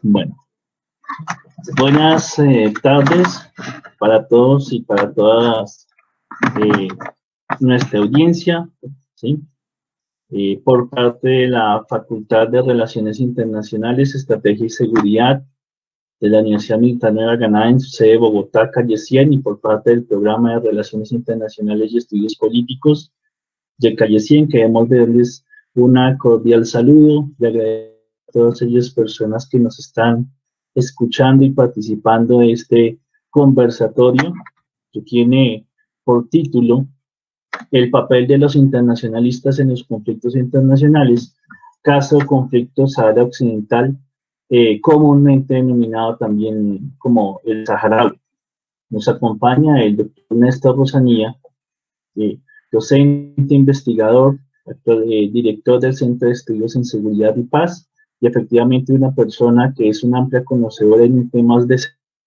Bueno, buenas tardes para todos y para todas nuestra audiencia, ¿sí? Por parte de la Facultad de Relaciones Internacionales, Estrategia y Seguridad de la Universidad Militar Nueva Granada en su sede Bogotá, calle 100, y por parte del Programa de Relaciones Internacionales y Estudios Políticos de calle 100, queremos darles una cordial saludo y agradecer a todas aquellas personas que nos están escuchando y participando de este conversatorio que tiene por título El papel de los internacionalistas en los conflictos internacionales, caso conflicto Sahara Occidental, comúnmente denominado también como el saharaui. Nos acompaña el doctor Néstor Rosanía, docente, investigador, director del Centro de Estudios en Seguridad y Paz, y efectivamente una persona que es una amplia conocedora en temas de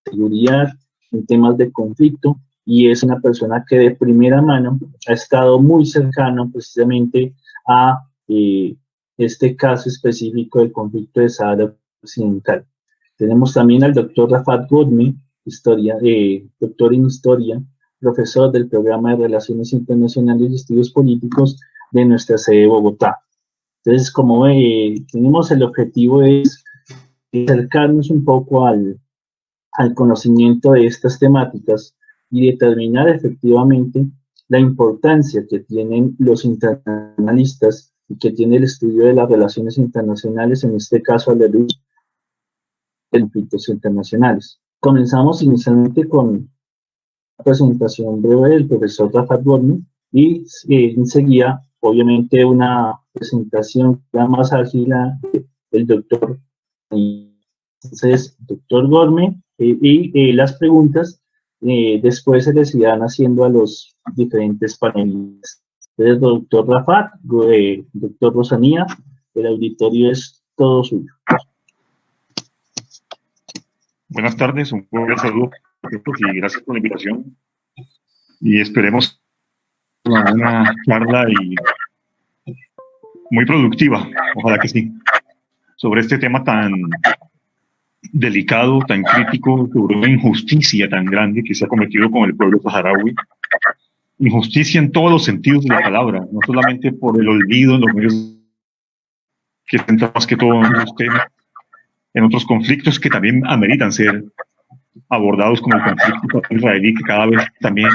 seguridad, en temas de conflicto, y es una persona que de primera mano ha estado muy cercano precisamente a este caso específico del conflicto de Sahara Occidental. Tenemos también al doctor Rafat Ghormeh, doctor en Historia, profesor del Programa de Relaciones Internacionales y Estudios Políticos de nuestra sede Bogotá. Entonces, como tenemos el objetivo es acercarnos un poco al conocimiento de estas temáticas y determinar efectivamente la importancia que tienen los internacionalistas y que tiene el estudio de las relaciones internacionales, en este caso a la luz de conflictos internacionales. Comenzamos inicialmente con una presentación breve del profesor Rafat Ghormeh y enseguida, obviamente, una presentación ya más ágil del doctor. Entonces, doctor Ghormeh, y las preguntas después se les irán haciendo a los diferentes panelistas. Entonces, doctor Rafat, doctor Rosanía, el auditorio es todo suyo. Buenas tardes, un cordial saludo y gracias por la invitación. Y esperemos una charla y muy productiva, ojalá que sí, sobre este tema tan delicado, tan crítico, sobre una injusticia tan grande que se ha cometido con el pueblo saharaui. Injusticia en todos los sentidos de la palabra, no solamente por el olvido en los medios, que centra más que todo en otros temas, en otros conflictos que también ameritan ser abordados, como el conflicto israelí, que cada vez también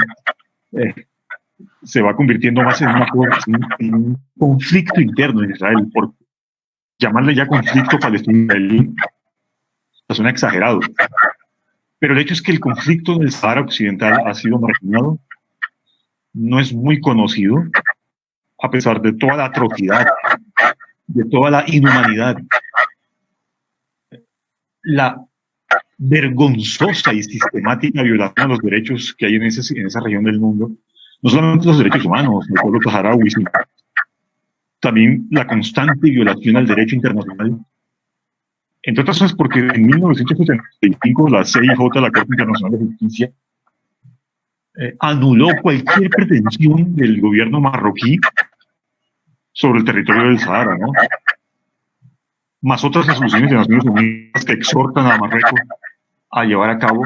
se va convirtiendo más en un conflicto interno en Israel, por llamarle ya conflicto palestino-israelí, suena exagerado. Pero el hecho es que el conflicto del Sahara Occidental ha sido marginado, no es muy conocido, a pesar de toda la atrocidad, de toda la inhumanidad, la vergonzosa y sistemática violación a los derechos que hay en esa región del mundo, no solamente los derechos humanos del pueblo saharaui, sino también la constante violación al derecho internacional. Entre otras cosas porque en 1975 la CIJ, la Corte Internacional de Justicia, anuló cualquier pretensión del gobierno marroquí sobre el territorio del Sahara, ¿no? Más otras resoluciones de Naciones Unidas que exhortan a Marruecos a llevar a cabo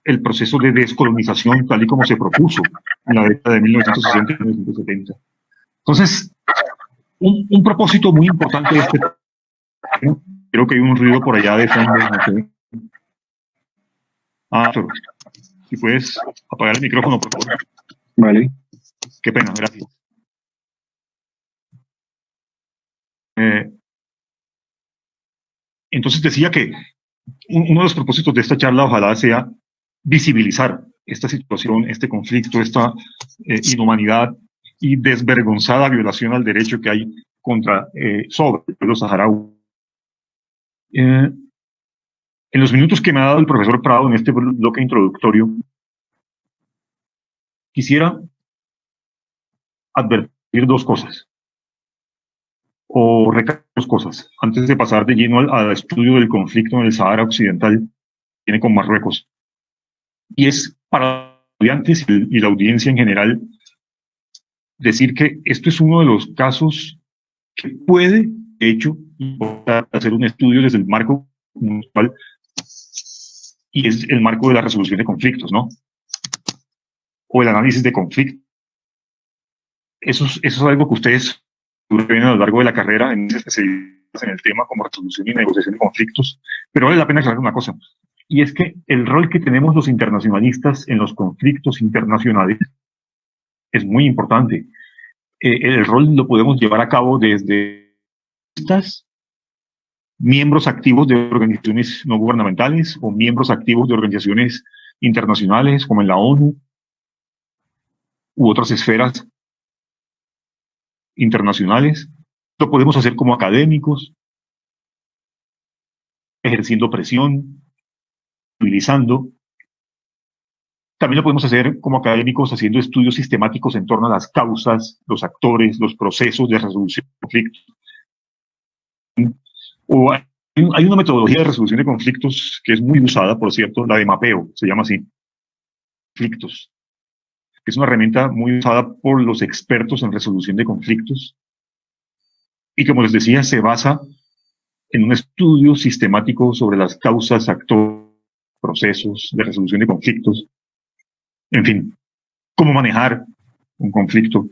el proceso de descolonización tal y como se propuso en la década de 1960 y 1970. Entonces, un propósito muy importante de este tema, creo que hay un ruido por allá de fondo. Pero si puedes apagar el micrófono, por favor. Vale. Qué pena, gracias. Entonces decía que uno de los propósitos de esta charla ojalá sea visibilizar esta situación, este conflicto, esta inhumanidad y desvergonzada violación al derecho que hay sobre el pueblo saharaui. En los minutos que me ha dado el profesor Prado en este bloque introductorio, quisiera advertir dos cosas, o recalcar dos cosas, antes de pasar de lleno al estudio del conflicto en el Sahara Occidental que tiene con Marruecos. Y es para los estudiantes y la audiencia en general decir que esto es uno de los casos que puede, de hecho, hacer un estudio desde el marco municipal, y es el marco de la resolución de conflictos, ¿no? O el análisis de conflictos. Eso es algo que ustedes ven a lo largo de la carrera en el tema como resolución y negociación de conflictos, pero vale la pena aclarar una cosa, y es que el rol que tenemos los internacionalistas en los conflictos internacionales es muy importante. El rol lo podemos llevar a cabo desde estas miembros activos de organizaciones no gubernamentales o miembros activos de organizaciones internacionales como en la ONU u otras esferas internacionales. Lo podemos hacer como académicos, ejerciendo presión, movilizando. También lo podemos hacer como académicos haciendo estudios sistemáticos en torno a las causas, los actores, los procesos de resolución de conflictos. O hay una metodología de resolución de conflictos que es muy usada, por cierto, la de mapeo, se llama así, conflictos, que es una herramienta muy usada por los expertos en resolución de conflictos y, como les decía, se basa en un estudio sistemático sobre las causas, actores, procesos de resolución de conflictos, en fin, cómo manejar un conflicto,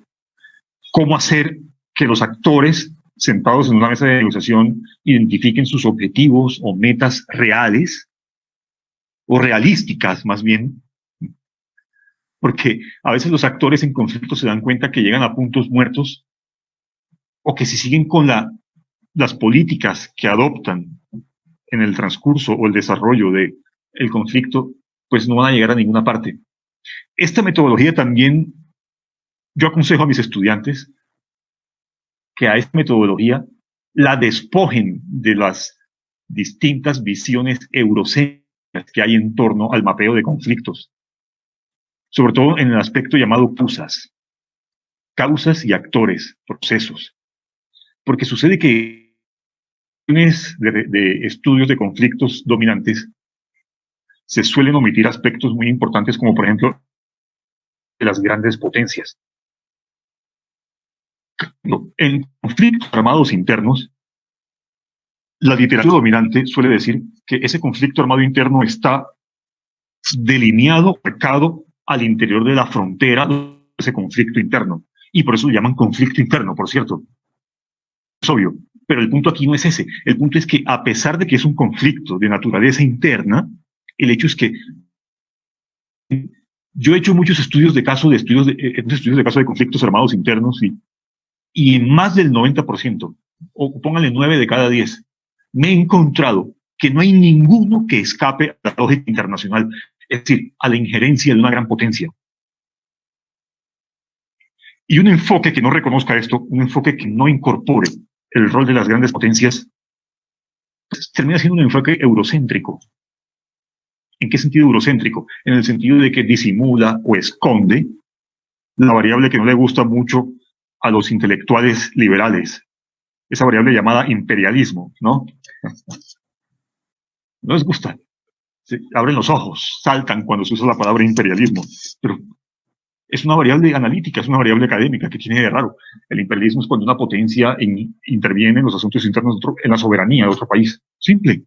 cómo hacer que los actores sentados en una mesa de negociación identifiquen sus objetivos o metas reales o realísticas más bien, porque a veces los actores en conflicto se dan cuenta que llegan a puntos muertos o que si siguen con las políticas que adoptan en el transcurso o el desarrollo del conflicto, pues no van a llegar a ninguna parte. Esta metodología también, yo aconsejo a mis estudiantes que a esta metodología la despojen de las distintas visiones eurocéntricas que hay en torno al mapeo de conflictos, sobre todo en el aspecto llamado causas y actores, procesos. Porque sucede que de estudios de conflictos dominantes se suelen omitir aspectos muy importantes como, por ejemplo, de las grandes potencias. En conflictos armados internos, la literatura dominante suele decir que ese conflicto armado interno está delineado, marcado al interior de la frontera de ese conflicto interno. Y por eso lo llaman conflicto interno, por cierto. Es obvio. Pero el punto aquí no es ese. El punto es que, a pesar de que es un conflicto de naturaleza interna, el hecho es que yo he hecho muchos estudios de caso de conflictos armados internos y en más del 90%, o póngale 9 de cada 10, me he encontrado que no hay ninguno que escape a la lógica internacional, es decir, a la injerencia de una gran potencia. Y un enfoque que no reconozca esto, un enfoque que no incorpore el rol de las grandes potencias, pues termina siendo un enfoque eurocéntrico. ¿En qué sentido eurocéntrico? En el sentido de que disimula o esconde la variable que no le gusta mucho a los intelectuales liberales, esa variable llamada imperialismo, ¿no? No les gusta. Se abren los ojos, saltan cuando se usa la palabra imperialismo, pero es una variable analítica, es una variable académica que tiene de raro. El imperialismo es cuando una potencia interviene en los asuntos internos, en la soberanía de otro país. Simple.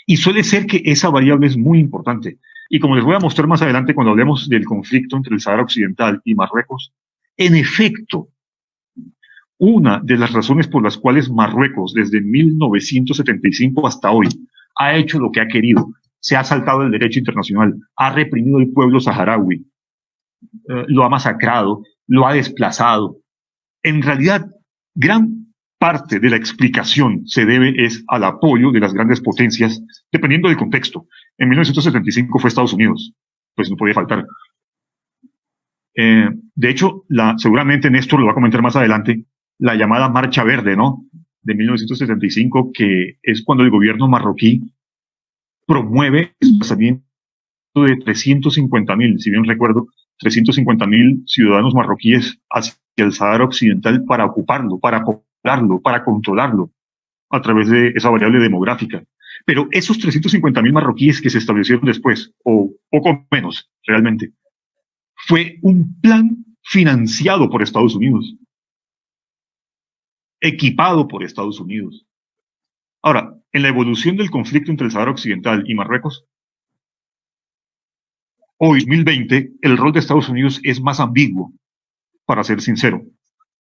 Y suele ser que esa variable es muy importante. Y como les voy a mostrar más adelante cuando hablemos del conflicto entre el Sahara Occidental y Marruecos, en efecto, una de las razones por las cuales Marruecos, desde 1975 hasta hoy, ha hecho lo que ha querido, se ha saltado el derecho internacional, ha reprimido al pueblo saharaui, lo ha masacrado, lo ha desplazado. En realidad, gran parte de la explicación se debe al apoyo de las grandes potencias, dependiendo del contexto. En 1975 fue Estados Unidos, pues no podía faltar. De hecho, seguramente Néstor lo va a comentar más adelante, la llamada Marcha Verde, ¿no? De 1975, que es cuando el gobierno marroquí promueve el desplazamiento de 350.000, si bien recuerdo, 350.000 ciudadanos marroquíes hacia el Sahara Occidental para ocuparlo, para poblarlo, para controlarlo a través de esa variable demográfica. Pero esos 350.000 marroquíes que se establecieron después, o poco menos realmente, fue un plan financiado por Estados Unidos, equipado por Estados Unidos. Ahora, en la evolución del conflicto entre el Sahara Occidental y Marruecos, hoy, 2020, el rol de Estados Unidos es más ambiguo, para ser sincero.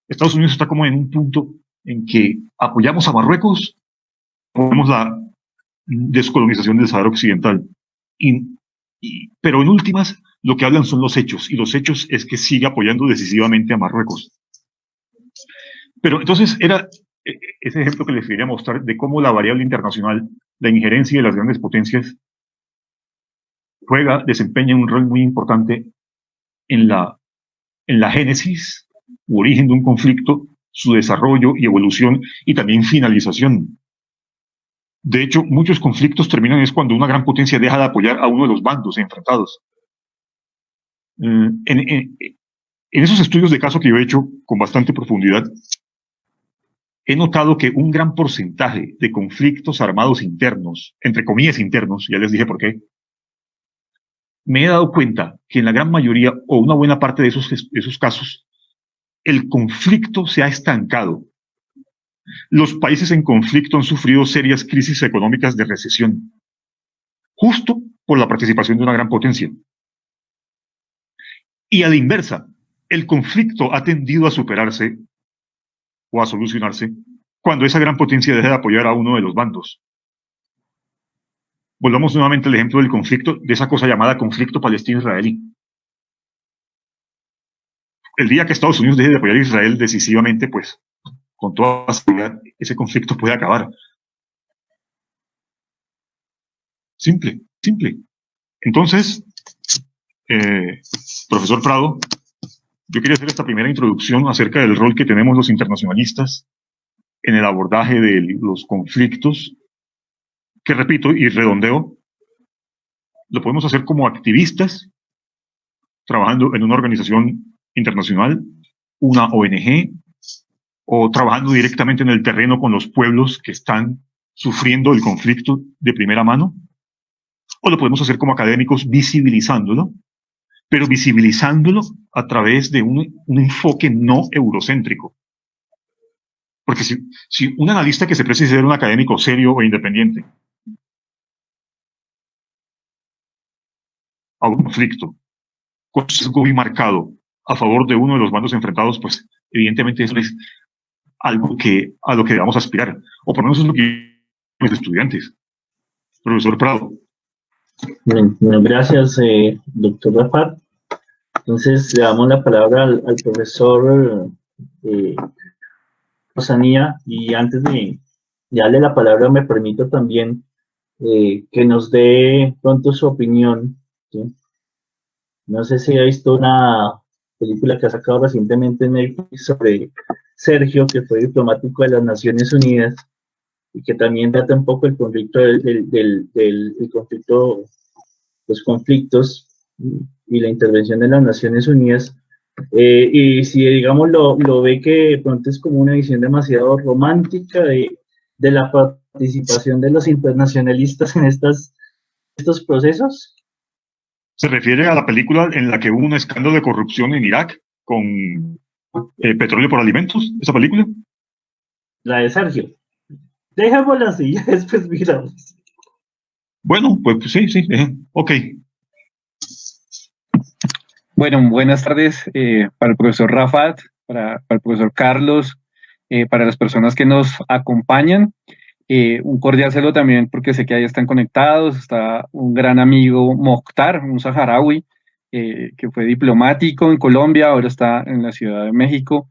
Estados Unidos está como en un punto en que apoyamos a Marruecos, apoyamos la descolonización del Sahara Occidental. Pero en últimas, lo que hablan son los hechos, y los hechos es que sigue apoyando decisivamente a Marruecos. Pero entonces era ese ejemplo que les quería mostrar de cómo la variable internacional, la injerencia de las grandes potencias, desempeña un rol muy importante en la génesis u origen de un conflicto, su desarrollo y evolución, y también finalización. De hecho, muchos conflictos terminan es cuando una gran potencia deja de apoyar a uno de los bandos enfrentados. En esos estudios de caso que yo he hecho con bastante profundidad, he notado que un gran porcentaje de conflictos armados internos, entre comillas internos, ya les dije por qué, me he dado cuenta que en la gran mayoría o una buena parte de esos casos, el conflicto se ha estancado. Los países en conflicto han sufrido serias crisis económicas de recesión, justo por la participación de una gran potencia. Y a la inversa, el conflicto ha tendido a superarse o a solucionarse cuando esa gran potencia deja de apoyar a uno de los bandos. Volvamos nuevamente al ejemplo del conflicto, de esa cosa llamada conflicto palestino-israelí. El día que Estados Unidos deje de apoyar a Israel decisivamente, pues, con toda seguridad, ese conflicto puede acabar. Simple, simple. Entonces, profesor Prado, yo quería hacer esta primera introducción acerca del rol que tenemos los internacionalistas en el abordaje de los conflictos, que repito y redondeo, lo podemos hacer como activistas, trabajando en una organización internacional, una ONG, o trabajando directamente en el terreno con los pueblos que están sufriendo el conflicto de primera mano, o lo podemos hacer como académicos visibilizándolo, pero visibilizándolo a través de un enfoque no eurocéntrico. Porque si un analista que se precisa ser un académico serio o independiente a un conflicto con un sesgo muy marcado a favor de uno de los bandos enfrentados, pues evidentemente eso es algo a lo que debamos aspirar, o por lo menos es lo que los estudiantes. Profesor Prado. Bueno, gracias, doctor Rafat. Entonces le damos la palabra al profesor Rosanía, y antes de darle la palabra me permito también que nos dé pronto su opinión, ¿sí? No sé si ha visto una película que ha sacado recientemente en Netflix sobre Sergio, que fue diplomático de las Naciones Unidas, y que también trata un poco el conflicto del conflicto, los conflictos y la intervención de las Naciones Unidas. Y si, digamos, lo ve que de pronto es como una visión demasiado romántica de la participación de los internacionalistas en estos procesos. ¿Se refiere a la película en la que hubo un escándalo de corrupción en Irak con petróleo por alimentos? ¿Esa película? La de Sergio. Dejémosla así, ya después miramos. Bueno, pues sí, ok. Bueno, buenas tardes para el profesor Rafat, para el profesor Carlos, para las personas que nos acompañan. Un cordial saludo también porque sé que ahí están conectados. Está un gran amigo Mokhtar, un saharaui, que fue diplomático en Colombia, ahora está en la Ciudad de México.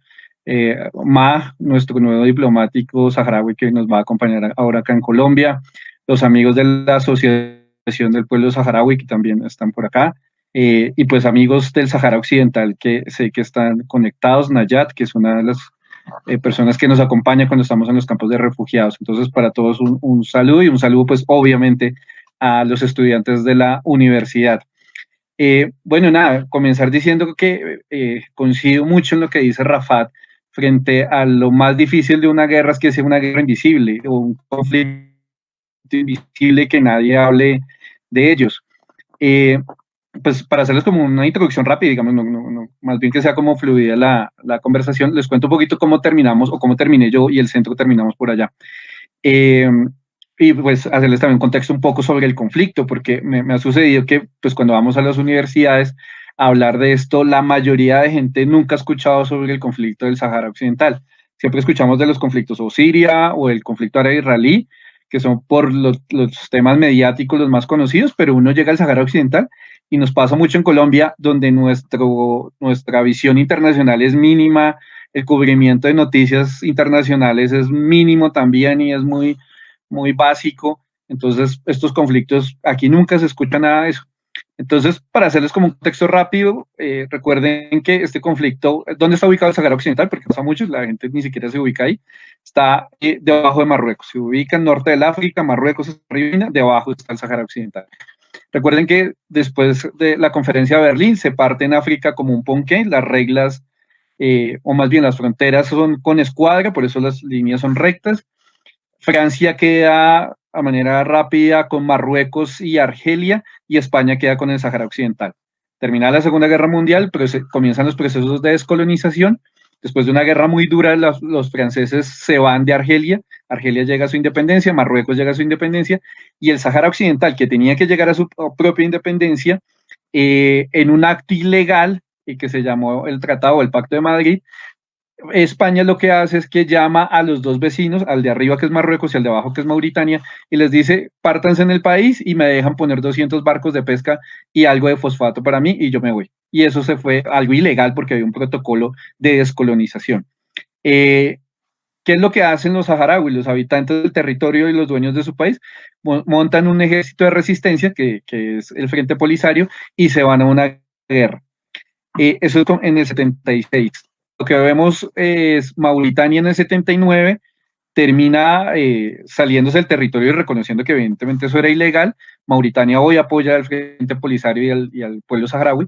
Nuestro nuevo diplomático saharaui que nos va a acompañar ahora acá en Colombia. Los amigos de la Asociación del Pueblo Saharaui que también están por acá. Y pues amigos del Sahara Occidental que sé que están conectados, Nayat, que es una de las personas que nos acompaña cuando estamos en los campos de refugiados. Entonces, para todos un saludo, y un saludo pues obviamente a los estudiantes de la universidad. Bueno, nada, comenzar diciendo que coincido mucho en lo que dice Rafat frente a lo más difícil de una guerra, es que sea una guerra invisible o un conflicto invisible que nadie hable de ellos. pues para hacerles como una introducción rápida, digamos, más bien que sea como fluida la conversación, les cuento un poquito cómo terminamos o cómo terminé yo y el centro terminamos por allá. Y pues hacerles también un contexto un poco sobre el conflicto, porque me ha sucedido que pues cuando vamos a las universidades a hablar de esto, la mayoría de gente nunca ha escuchado sobre el conflicto del Sahara Occidental. Siempre escuchamos de los conflictos o Siria o el conflicto árabe-israelí, que son por los temas mediáticos los más conocidos, pero uno llega al Sahara Occidental y nos pasa mucho en Colombia, donde nuestra visión internacional es mínima, el cubrimiento de noticias internacionales es mínimo también y es muy, muy básico. Entonces, estos conflictos, aquí nunca se escucha nada de eso. Entonces, para hacerles como un texto rápido, recuerden que este conflicto, ¿dónde está ubicado el Sahara Occidental? Porque no a muchos, la gente ni siquiera se ubica ahí. Está debajo de Marruecos. Se ubica en norte del África, Marruecos es arriba, debajo está el Sahara Occidental. Recuerden que después de la conferencia de Berlín se parte en África como un ponqué, las reglas, o más bien las fronteras son con escuadra, por eso las líneas son rectas. Francia queda a manera rápida con Marruecos y Argelia, y España queda con el Sahara Occidental. Terminada la Segunda Guerra Mundial, comienzan los procesos de descolonización. Después de una guerra muy dura, los franceses se van de Argelia, Argelia llega a su independencia, Marruecos llega a su independencia, y el Sahara Occidental, que tenía que llegar a su propia independencia, en un acto ilegal, que se llamó el Tratado o el Pacto de Madrid, España lo que hace es que llama a los dos vecinos, al de arriba que es Marruecos y al de abajo que es Mauritania, y les dice, pártanse en el país y me dejan poner 200 barcos de pesca y algo de fosfato para mí y yo me voy. Y eso se fue algo ilegal porque había un protocolo de descolonización. ¿Qué es lo que hacen los saharauis, los habitantes del territorio y los dueños de su país? Montan un ejército de resistencia, que es el Frente Polisario, y se van a una guerra. Eso es en el 76. Lo que vemos es Mauritania en el 79 termina saliéndose del territorio y reconociendo que evidentemente eso era ilegal. Mauritania hoy apoya al Frente Polisario y al pueblo saharaui,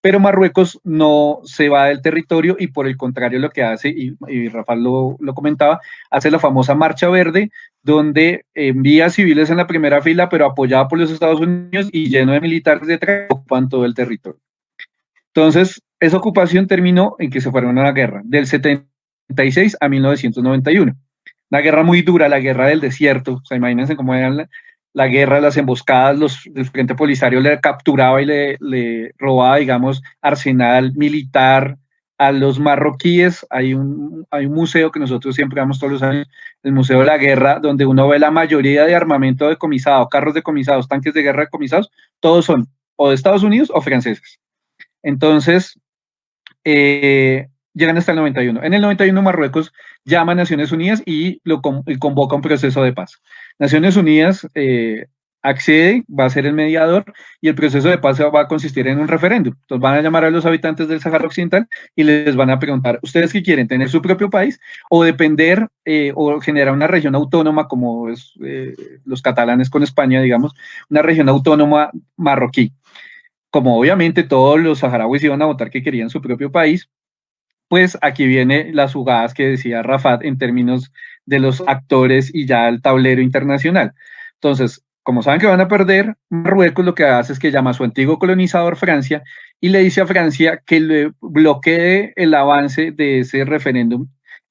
pero Marruecos no se va del territorio y por el contrario lo que hace, y Rafael lo comentaba, hace la famosa Marcha Verde, donde envía civiles en la primera fila, pero apoyada por los Estados Unidos y lleno de militares detrás, ocupan todo el territorio. Entonces, esa ocupación terminó en que se fueron a la guerra, del 76 a 1991. Una guerra muy dura, la guerra del desierto. O sea, imagínense cómo era la guerra, las emboscadas, el Frente Polisario le capturaba y le robaba, digamos, arsenal militar a los marroquíes. Hay un museo que nosotros siempre vamos todos los años, el Museo de la Guerra, donde uno ve la mayoría de armamento decomisado, carros decomisados, tanques de guerra decomisados, todos son o de Estados Unidos o franceses. Entonces, llegan hasta el 91. En el 91 Marruecos llama a Naciones Unidas y convoca un proceso de paz. Naciones Unidas accede, va a ser el mediador y el proceso de paz va a consistir en un referéndum. Entonces van a llamar a los habitantes del Sahara Occidental y les van a preguntar, ¿ustedes qué quieren? ¿Tener su propio país o depender o generar una región autónoma como es los catalanes con España, digamos, una región autónoma marroquí? Como obviamente todos los saharauis iban a votar que querían su propio país, pues aquí vienen las jugadas que decía Rafat en términos de los actores y ya el tablero internacional. Entonces, como saben que van a perder, Marruecos lo que hace es que llama a su antiguo colonizador Francia y le dice a Francia que le bloquee el avance de ese referéndum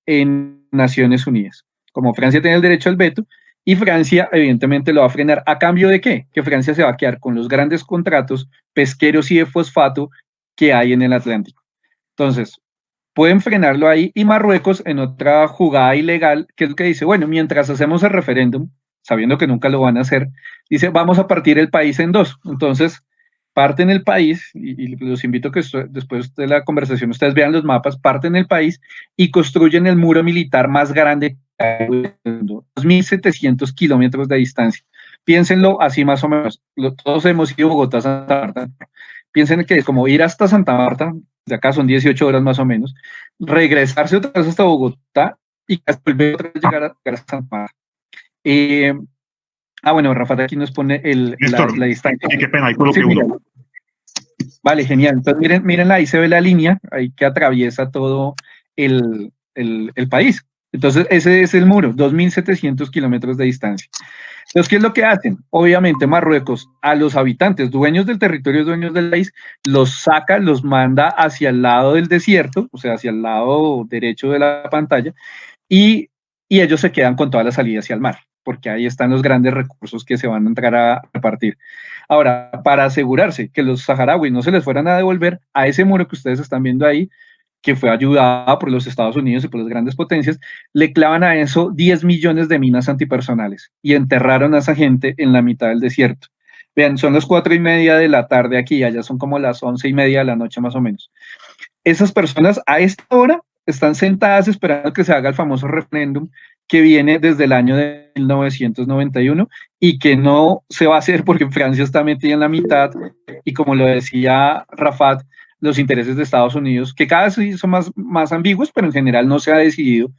en Naciones Unidas. Como Francia tiene el derecho al veto, y Francia evidentemente lo va a frenar. ¿A cambio de qué? Que Francia se va a quedar con los grandes contratos pesqueros y de fosfato que hay en el Atlántico. Entonces, pueden frenarlo ahí y Marruecos en otra jugada ilegal, que es lo que dice, bueno, mientras hacemos el referéndum, sabiendo que nunca lo van a hacer, dice, vamos a partir el país en dos. Entonces, parten el país, y los invito a que después de la conversación ustedes vean los mapas, parten el país y construyen el muro militar más grande, 2.700 kilómetros de distancia. Piénsenlo así más o menos, todos hemos ido a Bogotá, Santa Marta, piensen que es como ir hasta Santa Marta, de acá son 18 horas más o menos, regresarse otra vez hasta Bogotá y volver otra vez llegar a Santa Marta. Bueno, Rafa aquí nos pone la distancia. Qué pena, ahí coloqué uno. Vale, genial. Entonces miren, ahí se ve la línea, ahí que atraviesa todo el país. Entonces ese es el muro, 2.700 kilómetros de distancia. Entonces, ¿qué es lo que hacen? Obviamente Marruecos a los habitantes, dueños del territorio, dueños del país, los saca, los manda hacia el lado del desierto, o sea, hacia el lado derecho de la pantalla, y ellos se quedan con toda la salida hacia el mar, porque ahí están los grandes recursos que se van a entrar a repartir. Ahora, para asegurarse que los saharauis no se les fueran a devolver a ese muro que ustedes están viendo ahí, que fue ayudada por los Estados Unidos y por las grandes potencias, le clavan a eso 10 millones de minas antipersonales y enterraron a esa gente en la mitad del desierto. Vean, son las 4:30 de la tarde aquí, allá son como las 11:30 de la noche más o menos. Esas personas a esta hora están sentadas esperando que se haga el famoso referéndum que viene desde el año de 1991 y que no se va a hacer porque Francia está metida en la mitad y, como lo decía Rafat, los intereses de Estados Unidos, que cada vez son más ambiguos, pero en general no se ha decidido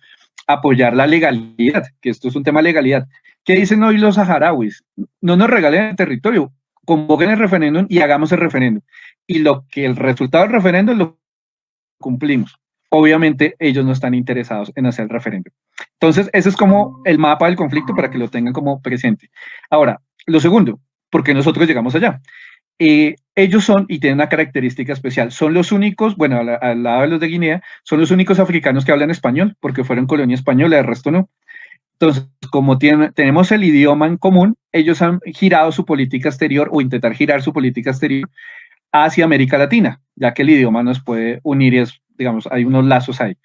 apoyar la legalidad, que esto es un tema de legalidad. ¿Qué dicen hoy los saharauis? No nos regalen el territorio, convoquen el referéndum y hagamos el referéndum. Y el resultado del referéndum lo cumplimos. Obviamente ellos no están interesados en hacer el referéndum. Entonces, ese es como el mapa del conflicto para que lo tengan como presente. Ahora, lo segundo, ¿por qué nosotros llegamos allá? Ellos son, y tienen una característica especial, son los únicos, bueno, al lado de los de Guinea, son los únicos africanos que hablan español, porque fueron colonia española, el resto no. Entonces, como tenemos el idioma en común, ellos han girado su política exterior o intentar girar su política exterior hacia América Latina, ya que el idioma nos puede unir y digamos, hay unos lazos ahí.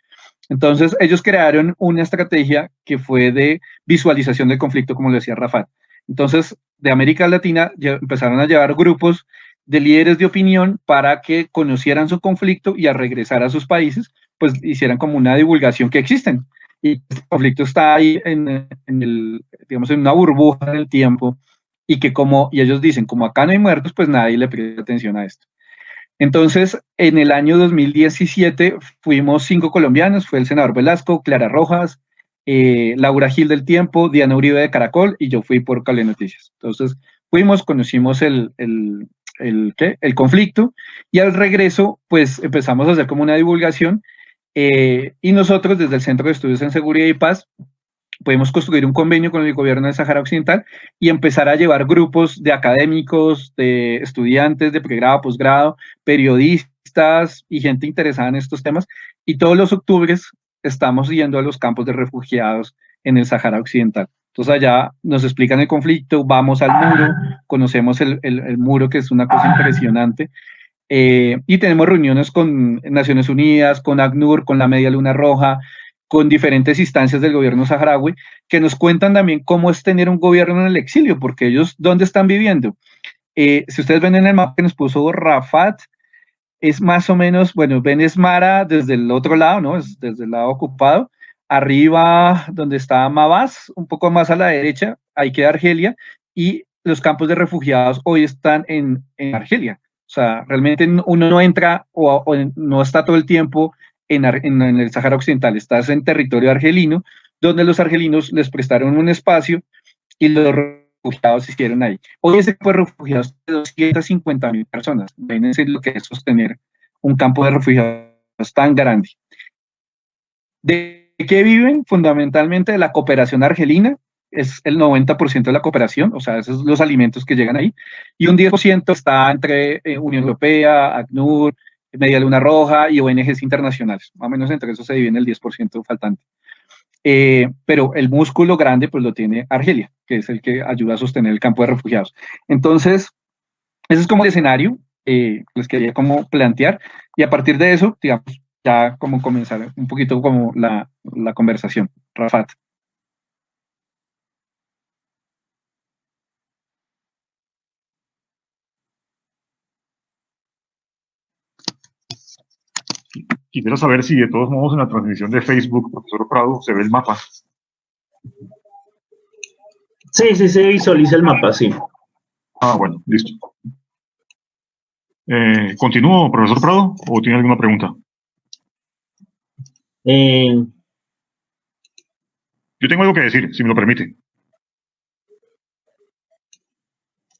Entonces, ellos crearon una estrategia que fue de visualización del conflicto, como lo decía Rafat. Entonces, de América Latina empezaron a llevar grupos de líderes de opinión para que conocieran su conflicto y al regresar a sus países, pues hicieran como una divulgación que existen. Y el conflicto está ahí digamos, en una burbuja en el tiempo y que y ellos dicen, como acá no hay muertos, pues nadie le presta atención a esto. Entonces, en el año 2017 fuimos 5 colombianos, fue el senador Velasco, Clara Rojas, Laura Gil del Tiempo, Diana Uribe de Caracol y yo fui por Cable Noticias. Entonces, fuimos, conocimos el conflicto y al regreso, pues empezamos a hacer como una divulgación y nosotros desde el Centro de Estudios en Seguridad y Paz podemos construir un convenio con el gobierno de Sáhara Occidental y empezar a llevar grupos de académicos, de estudiantes de pregrado, posgrado, periodistas y gente interesada en estos temas. Y todos los octubres estamos yendo a los campos de refugiados en el Sáhara Occidental. Entonces allá nos explican el conflicto, vamos al muro, conocemos el muro, que es una cosa impresionante. Y tenemos reuniones con Naciones Unidas, con ACNUR, con la Media Luna Roja, con diferentes instancias del gobierno saharaui, que nos cuentan también cómo es tener un gobierno en el exilio, porque ellos, ¿dónde están viviendo? Si ustedes ven en el mapa que nos puso Rafat, es más o menos, bueno, ven Esmara desde el otro lado, ¿no? Es desde el lado ocupado. Arriba, donde está Mabás, un poco más a la derecha, ahí queda Argelia, y los campos de refugiados hoy están en Argelia. O sea, realmente uno no entra o no está todo el tiempo en el Sáhara Occidental, estás en territorio argelino, donde los argelinos les prestaron un espacio y los refugiados se hicieron ahí. Hoy ese campo de refugiados de 250.000 personas. Imagínense lo que es sostener un campo de refugiados tan grande. ¿De qué viven? Fundamentalmente de la cooperación argelina, es el 90% de la cooperación, o sea, esos son los alimentos que llegan ahí, y un 10% está entre Unión Europea, ACNUR, Media Luna Roja y ONGs internacionales. Más o menos entre eso se divide el 10% faltante. Pero el músculo grande pues lo tiene Argelia, que es el que ayuda a sostener el campo de refugiados. Entonces, ese es como el escenario que les quería como plantear, y a partir de eso, digamos, ya como comenzar un poquito como la conversación. Rafat. Quisiera saber si de todos modos en la transmisión de Facebook, profesor Prado, se ve el mapa. Sí, se visualiza el mapa, sí. Ah, bueno, listo. ¿Continúo, profesor Prado, o tiene alguna pregunta? Yo tengo algo que decir, si me lo permite.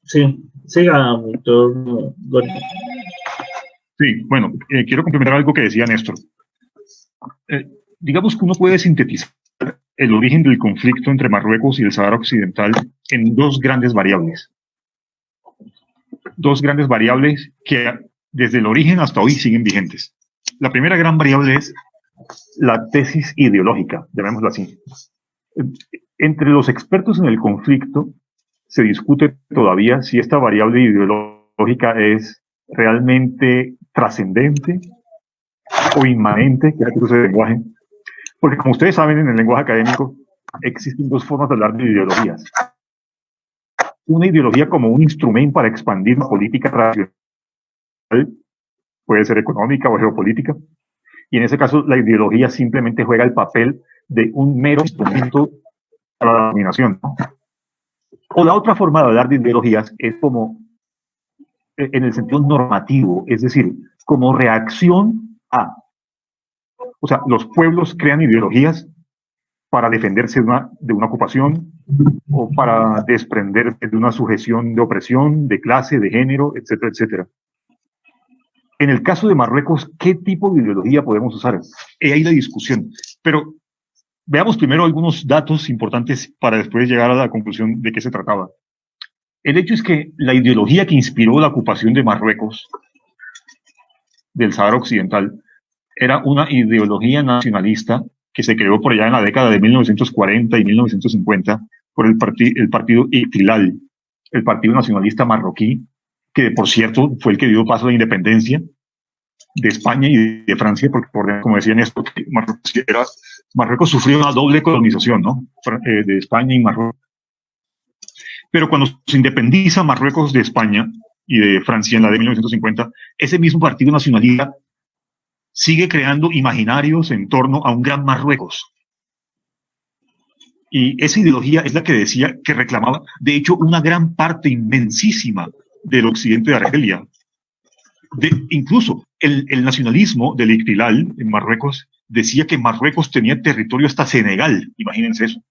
Sí, siga, doctor. Sí, bueno, quiero complementar algo que decía Néstor. Digamos que uno puede sintetizar el origen del conflicto entre Marruecos y el Sahara Occidental en dos grandes variables. Dos grandes variables que desde el origen hasta hoy siguen vigentes. La primera gran variable es la tesis ideológica, llamémoslo así. Entre los expertos en el conflicto se discute todavía si esta variable ideológica es realmente trascendente o inmanente, que es el uso del lenguaje. Porque como ustedes saben, en el lenguaje académico existen dos formas de hablar de ideologías. Una ideología como un instrumento para expandir una política racional, puede ser económica o geopolítica, y en ese caso la ideología simplemente juega el papel de un mero instrumento para la dominación, ¿no? O la otra forma de hablar de ideologías es como en el sentido normativo, es decir, como reacción a, o sea, los pueblos crean ideologías para defenderse de una ocupación o para desprenderse de una sujeción de opresión, de clase, de género, etcétera, etcétera. En el caso de Marruecos, ¿qué tipo de ideología podemos usar? Ahí la discusión. Pero veamos primero algunos datos importantes para después llegar a la conclusión de qué se trataba. El hecho es que la ideología que inspiró la ocupación de Marruecos, del Sahara Occidental, era una ideología nacionalista que se creó por allá en la década de 1940 y 1950 por el partido Iqtilal, el Partido Nacionalista Marroquí, que por cierto fue el que dio paso a la independencia de España y de Francia, porque como decía Néstor, Marruecos sufrió una doble colonización, ¿no? De España y Marruecos. Pero cuando se independiza Marruecos de España y de Francia en la de 1950, ese mismo partido nacionalista sigue creando imaginarios en torno a un gran Marruecos. Y esa ideología es la que decía, que reclamaba, de hecho, una gran parte inmensísima del occidente de Argelia. Incluso el nacionalismo del Iqtilal en Marruecos decía que Marruecos tenía territorio hasta Senegal, imagínense eso.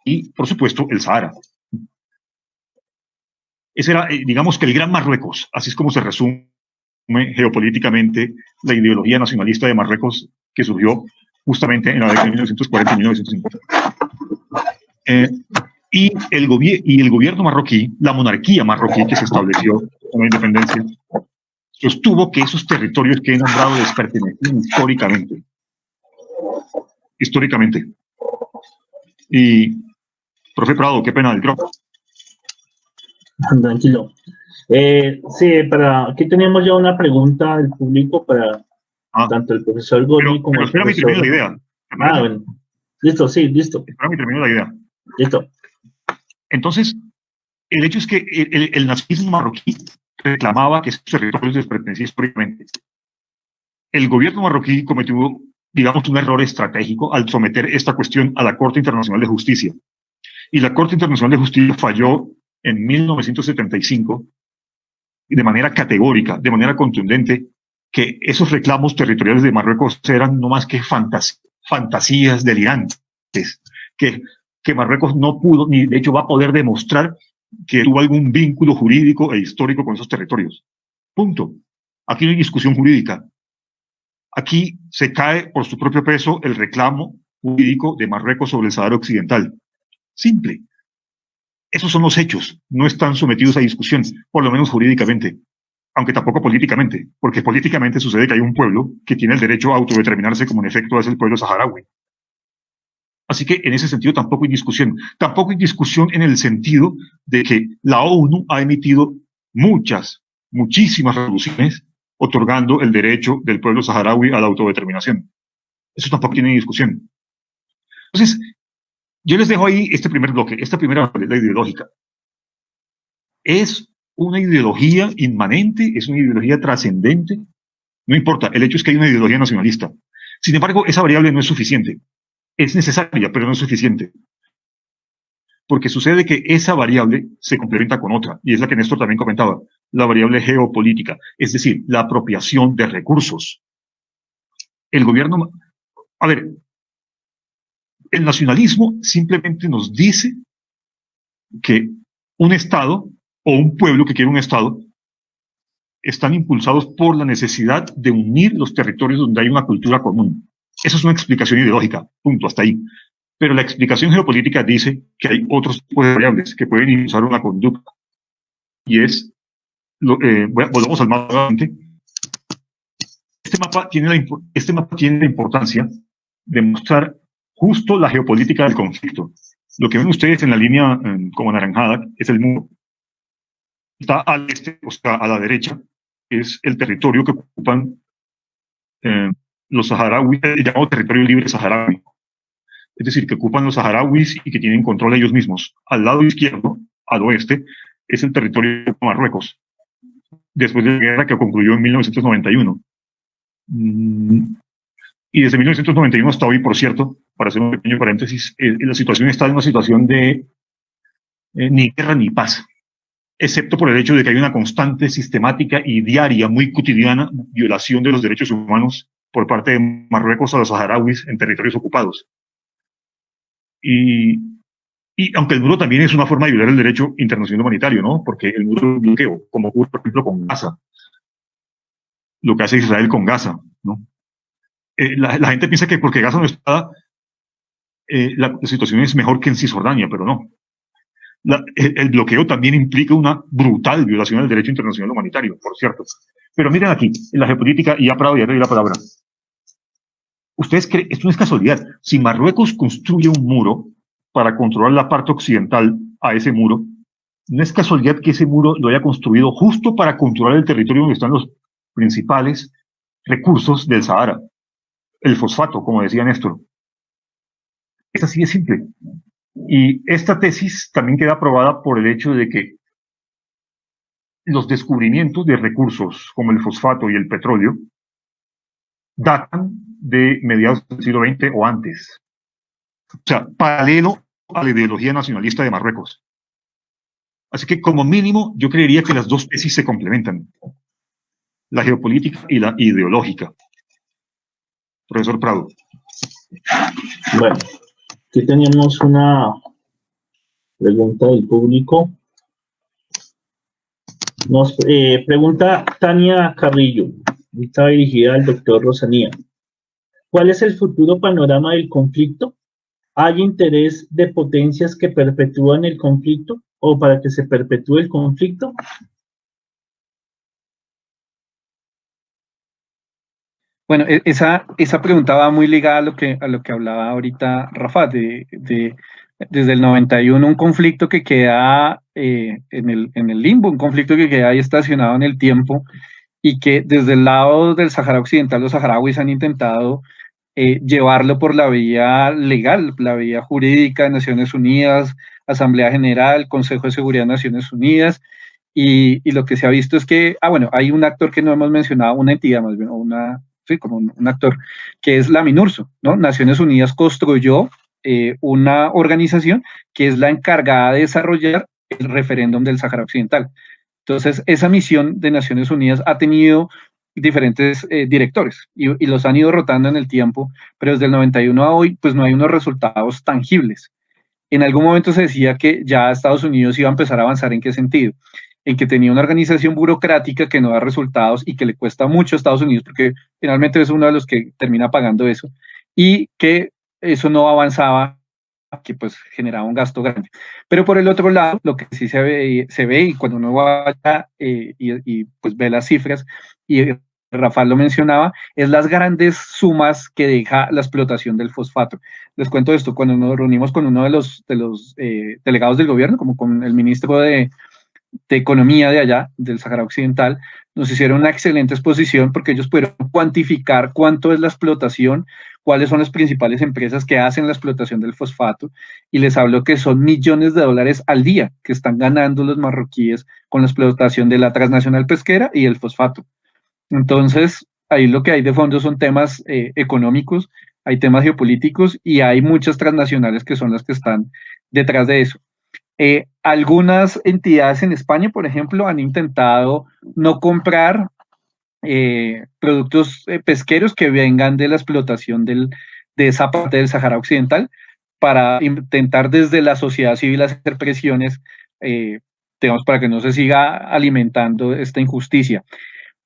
Y, por supuesto, el Sahara. Ese era, digamos que el gran Marruecos, así es como se resume geopolíticamente la ideología nacionalista de Marruecos que surgió justamente en la década de 1940 y 1950. Y el gobierno marroquí, la monarquía marroquí que se estableció con la independencia, sostuvo que esos territorios que he nombrado les pertenecían históricamente. Y, profe Prado, qué pena del micrófono. Tranquilo. Sí, aquí tenemos ya una pregunta del público para tanto el profesor Gorni como el profesor. Espera, mi termino la idea. Bueno. Listo, sí, listo. Espera, mi termino la idea. Listo. Entonces, el hecho es que el nazismo marroquí reclamaba que esos territorios les pertenecían históricamente. El gobierno marroquí cometió, digamos, un error estratégico al someter esta cuestión a la Corte Internacional de Justicia. Y la Corte Internacional de Justicia falló en 1975 de manera categórica, de manera contundente, que esos reclamos territoriales de Marruecos eran no más que fantasías delirantes, que Marruecos no pudo, ni de hecho va a poder demostrar que tuvo algún vínculo jurídico e histórico con esos territorios. Punto. Aquí no hay discusión jurídica. Aquí se cae por su propio peso el reclamo jurídico de Marruecos sobre el Sahara Occidental. Simple. Esos son los hechos, no están sometidos a discusión, por lo menos jurídicamente, aunque tampoco políticamente, porque políticamente sucede que hay un pueblo que tiene el derecho a autodeterminarse, como en efecto es el pueblo saharaui. Así que en ese sentido tampoco hay discusión. Tampoco hay discusión en el sentido de que la ONU ha emitido muchísimas resoluciones otorgando el derecho del pueblo saharaui a la autodeterminación. Eso tampoco tiene discusión. Entonces, yo les dejo ahí este primer bloque, esta primera la ideológica. ¿Es una ideología inmanente? ¿Es una ideología trascendente? No importa, el hecho es que hay una ideología nacionalista. Sin embargo, esa variable no es suficiente. Es necesaria, pero no es suficiente. Porque sucede que esa variable se complementa con otra, y es la que Néstor también comentaba, la variable geopolítica, es decir, la apropiación de recursos. El gobierno... A ver, el nacionalismo simplemente nos dice que un Estado o un pueblo que quiere un Estado están impulsados por la necesidad de unir los territorios donde hay una cultura común. Esa es una explicación ideológica, punto, hasta ahí. Pero la explicación geopolítica dice que hay otros tipos de variables que pueden impulsar una conducta. Y es, volvamos al mapa nuevamente. Este mapa tiene la importancia de mostrar justo la geopolítica del conflicto. Lo que ven ustedes en la línea como anaranjada es el muro. Está al este, o sea, a la derecha, es el territorio que ocupan los saharauis, el llamado territorio libre saharaui. Es decir, que ocupan los saharauis y que tienen control ellos mismos. Al lado izquierdo, al oeste, es el territorio de Marruecos, después de la guerra que concluyó en 1991. Y desde 1991 hasta hoy, por cierto, para hacer un pequeño paréntesis, la situación está en una situación de ni guerra ni paz, excepto por el hecho de que hay una constante, sistemática y diaria, muy cotidiana, violación de los derechos humanos por parte de Marruecos a los saharauis en territorios ocupados. Y aunque el muro también es una forma de violar el derecho internacional humanitario, ¿no? Porque el muro es un bloqueo, como ocurre, por ejemplo, con Gaza, lo que hace Israel con Gaza, ¿no? La gente piensa que porque Gaza no está, la situación es mejor que en Cisjordania, pero no. El bloqueo también implica una brutal violación del derecho internacional humanitario, por cierto. Pero miren aquí, en la geopolítica, y ya Prado ya te doy la palabra. ¿Ustedes creen? Esto no es casualidad. Si Marruecos construye un muro para controlar la parte occidental a ese muro, no es casualidad que ese muro lo haya construido justo para controlar el territorio donde están los principales recursos del Sahara. El fosfato, como decía Néstor. Es así de simple. Y esta tesis también queda aprobada por el hecho de que los descubrimientos de recursos como el fosfato y el petróleo datan de mediados del siglo XX o antes. O sea, paralelo a la ideología nacionalista de Marruecos. Así que, como mínimo, yo creería que las dos tesis se complementan. La geopolítica y la ideológica. Profesor Prado. Bueno, aquí tenemos una pregunta del público. Nos pregunta Tania Carrillo, está dirigida al doctor Rosanía. ¿Cuál es el futuro panorama del conflicto? ¿Hay interés de potencias que perpetúan el conflicto o para que se perpetúe el conflicto? Bueno, esa pregunta va muy ligada a lo que hablaba ahorita Rafa, desde el 91, un conflicto que queda en el limbo, un conflicto que queda ahí estacionado en el tiempo y que desde el lado del Sahara Occidental los saharauis han intentado llevarlo por la vía legal, la vía jurídica de Naciones Unidas, Asamblea General, Consejo de Seguridad de Naciones Unidas, y lo que se ha visto es que, bueno, hay un actor que no hemos mencionado, una entidad más bien, sí, como un actor, que es la MINURSO, ¿no? Naciones Unidas construyó una organización que es la encargada de desarrollar el referéndum del Sahara Occidental. Entonces, esa misión de Naciones Unidas ha tenido diferentes directores y los han ido rotando en el tiempo, pero desde el 91 a hoy, pues no hay unos resultados tangibles. En algún momento se decía que ya Estados Unidos iba a empezar a avanzar. ¿En qué sentido? En que tenía una organización burocrática que no da resultados y que le cuesta mucho a Estados Unidos, porque finalmente es uno de los que termina pagando eso, y que eso no avanzaba, que pues generaba un gasto grande. Pero por el otro lado, lo que sí se ve y cuando uno vaya y pues ve las cifras, y Rafael lo mencionaba, es las grandes sumas que deja la explotación del fosfato. Les cuento esto, cuando nos reunimos con uno de los delegados del gobierno, como con el ministro de Economía de allá, del Sahara Occidental, nos hicieron una excelente exposición porque ellos pudieron cuantificar cuánto es la explotación, cuáles son las principales empresas que hacen la explotación del fosfato, y les hablo que son millones de dólares al día que están ganando los marroquíes con la explotación de la transnacional pesquera y el fosfato. Entonces, ahí lo que hay de fondo son temas económicos, hay temas geopolíticos y hay muchas transnacionales que son las que están detrás de eso. Algunas entidades en España, por ejemplo, han intentado no comprar productos pesqueros que vengan de la explotación de esa parte del Sahara Occidental para intentar desde la sociedad civil hacer presiones, digamos, para que no se siga alimentando esta injusticia.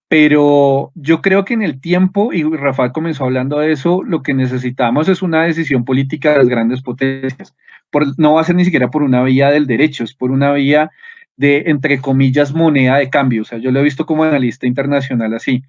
Pero yo creo que en el tiempo, y Rafael comenzó hablando de eso, lo que necesitamos es una decisión política de las grandes potencias. No va a ser ni siquiera por una vía del derecho, es por una vía de, entre comillas, moneda de cambio. O sea, yo lo he visto como analista internacional así.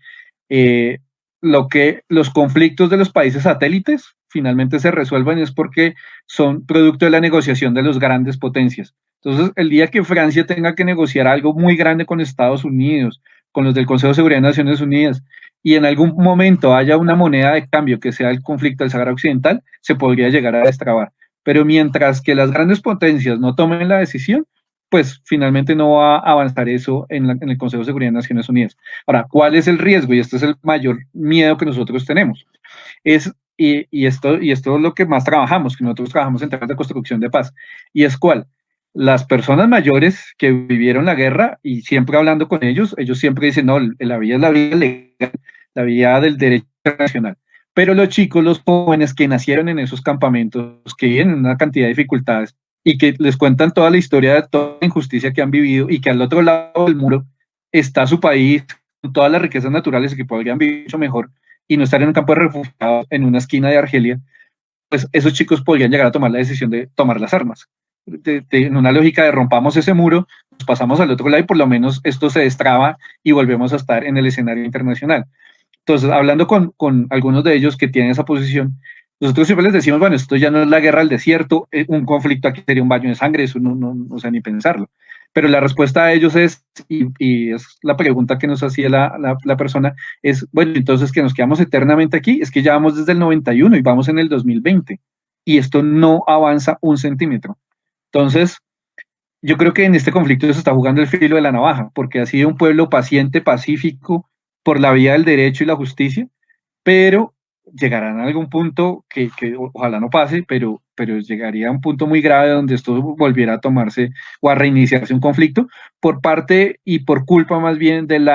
Eh, los conflictos de los países satélites finalmente se resuelven es porque son producto de la negociación de las grandes potencias. Entonces, el día que Francia tenga que negociar algo muy grande con Estados Unidos, con los del Consejo de Seguridad de Naciones Unidas, y en algún momento haya una moneda de cambio que sea el conflicto del Sahara Occidental, se podría llegar a destrabar. Pero mientras que las grandes potencias no tomen la decisión, pues finalmente no va a avanzar eso en el Consejo de Seguridad de Naciones Unidas. Ahora, ¿cuál es el riesgo? Y este es el mayor miedo que nosotros tenemos. Esto es lo que más trabajamos, que nosotros trabajamos en temas de construcción de paz. ¿Y es cuál? Las personas mayores que vivieron la guerra, y siempre hablando con ellos siempre dicen, no, la vía es la vía legal, la vía del derecho internacional. Pero los chicos, los jóvenes que nacieron en esos campamentos, que viven en una cantidad de dificultades, y que les cuentan toda la historia de toda la injusticia que han vivido, y que al otro lado del muro está su país, con todas las riquezas naturales que podrían vivir mucho mejor, y no estar en un campo de refugiados en una esquina de Argelia, pues esos chicos podrían llegar a tomar la decisión de tomar las armas. En una lógica de rompamos ese muro, nos pasamos al otro lado y por lo menos esto se destraba y volvemos a estar en el escenario internacional. Entonces, hablando con algunos de ellos que tienen esa posición, nosotros siempre les decimos, bueno, esto ya no es la guerra del desierto, un conflicto aquí sería un baño de sangre, eso no sé ni pensarlo. Pero la respuesta a ellos es, y es la pregunta que nos hacía la persona, es, bueno, entonces que nos quedamos eternamente aquí, es que ya vamos desde el 91 y vamos en el 2020, y esto no avanza un centímetro. Entonces, yo creo que en este conflicto se está jugando el filo de la navaja, porque ha sido un pueblo paciente, pacífico, por la vía del derecho y la justicia, pero llegarán a algún punto que ojalá no pase, pero llegaría a un punto muy grave donde esto volviera a tomarse o a reiniciarse un conflicto por parte y por culpa más bien del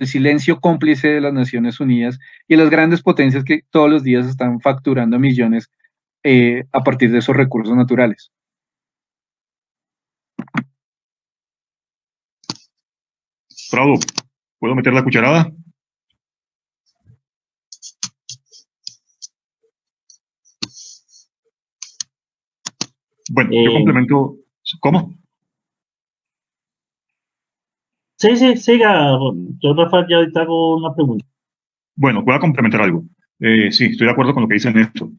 silencio cómplice de las Naciones Unidas y las grandes potencias que todos los días están facturando millones a partir de esos recursos naturales. Prado, ¿puedo meter la cucharada? Bueno, yo complemento. ¿Cómo? Sí, siga. Yo, Rafael, ya ahorita hago una pregunta. Bueno, voy a complementar algo. Sí, estoy de acuerdo con lo que dicen esto.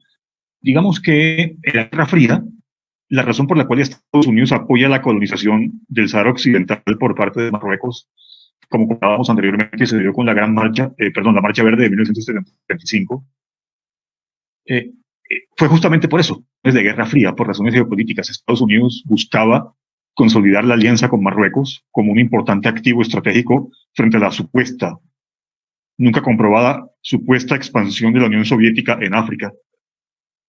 Digamos que en la Guerra Fría, la razón por la cual Estados Unidos apoya la colonización del Sahara Occidental por parte de Marruecos, como comentábamos anteriormente, se dio con la Gran Marcha, la Marcha Verde de 1975, fue justamente por eso, desde Guerra Fría, por razones geopolíticas. Estados Unidos buscaba consolidar la alianza con Marruecos como un importante activo estratégico frente a la supuesta, nunca comprobada, supuesta expansión de la Unión Soviética en África.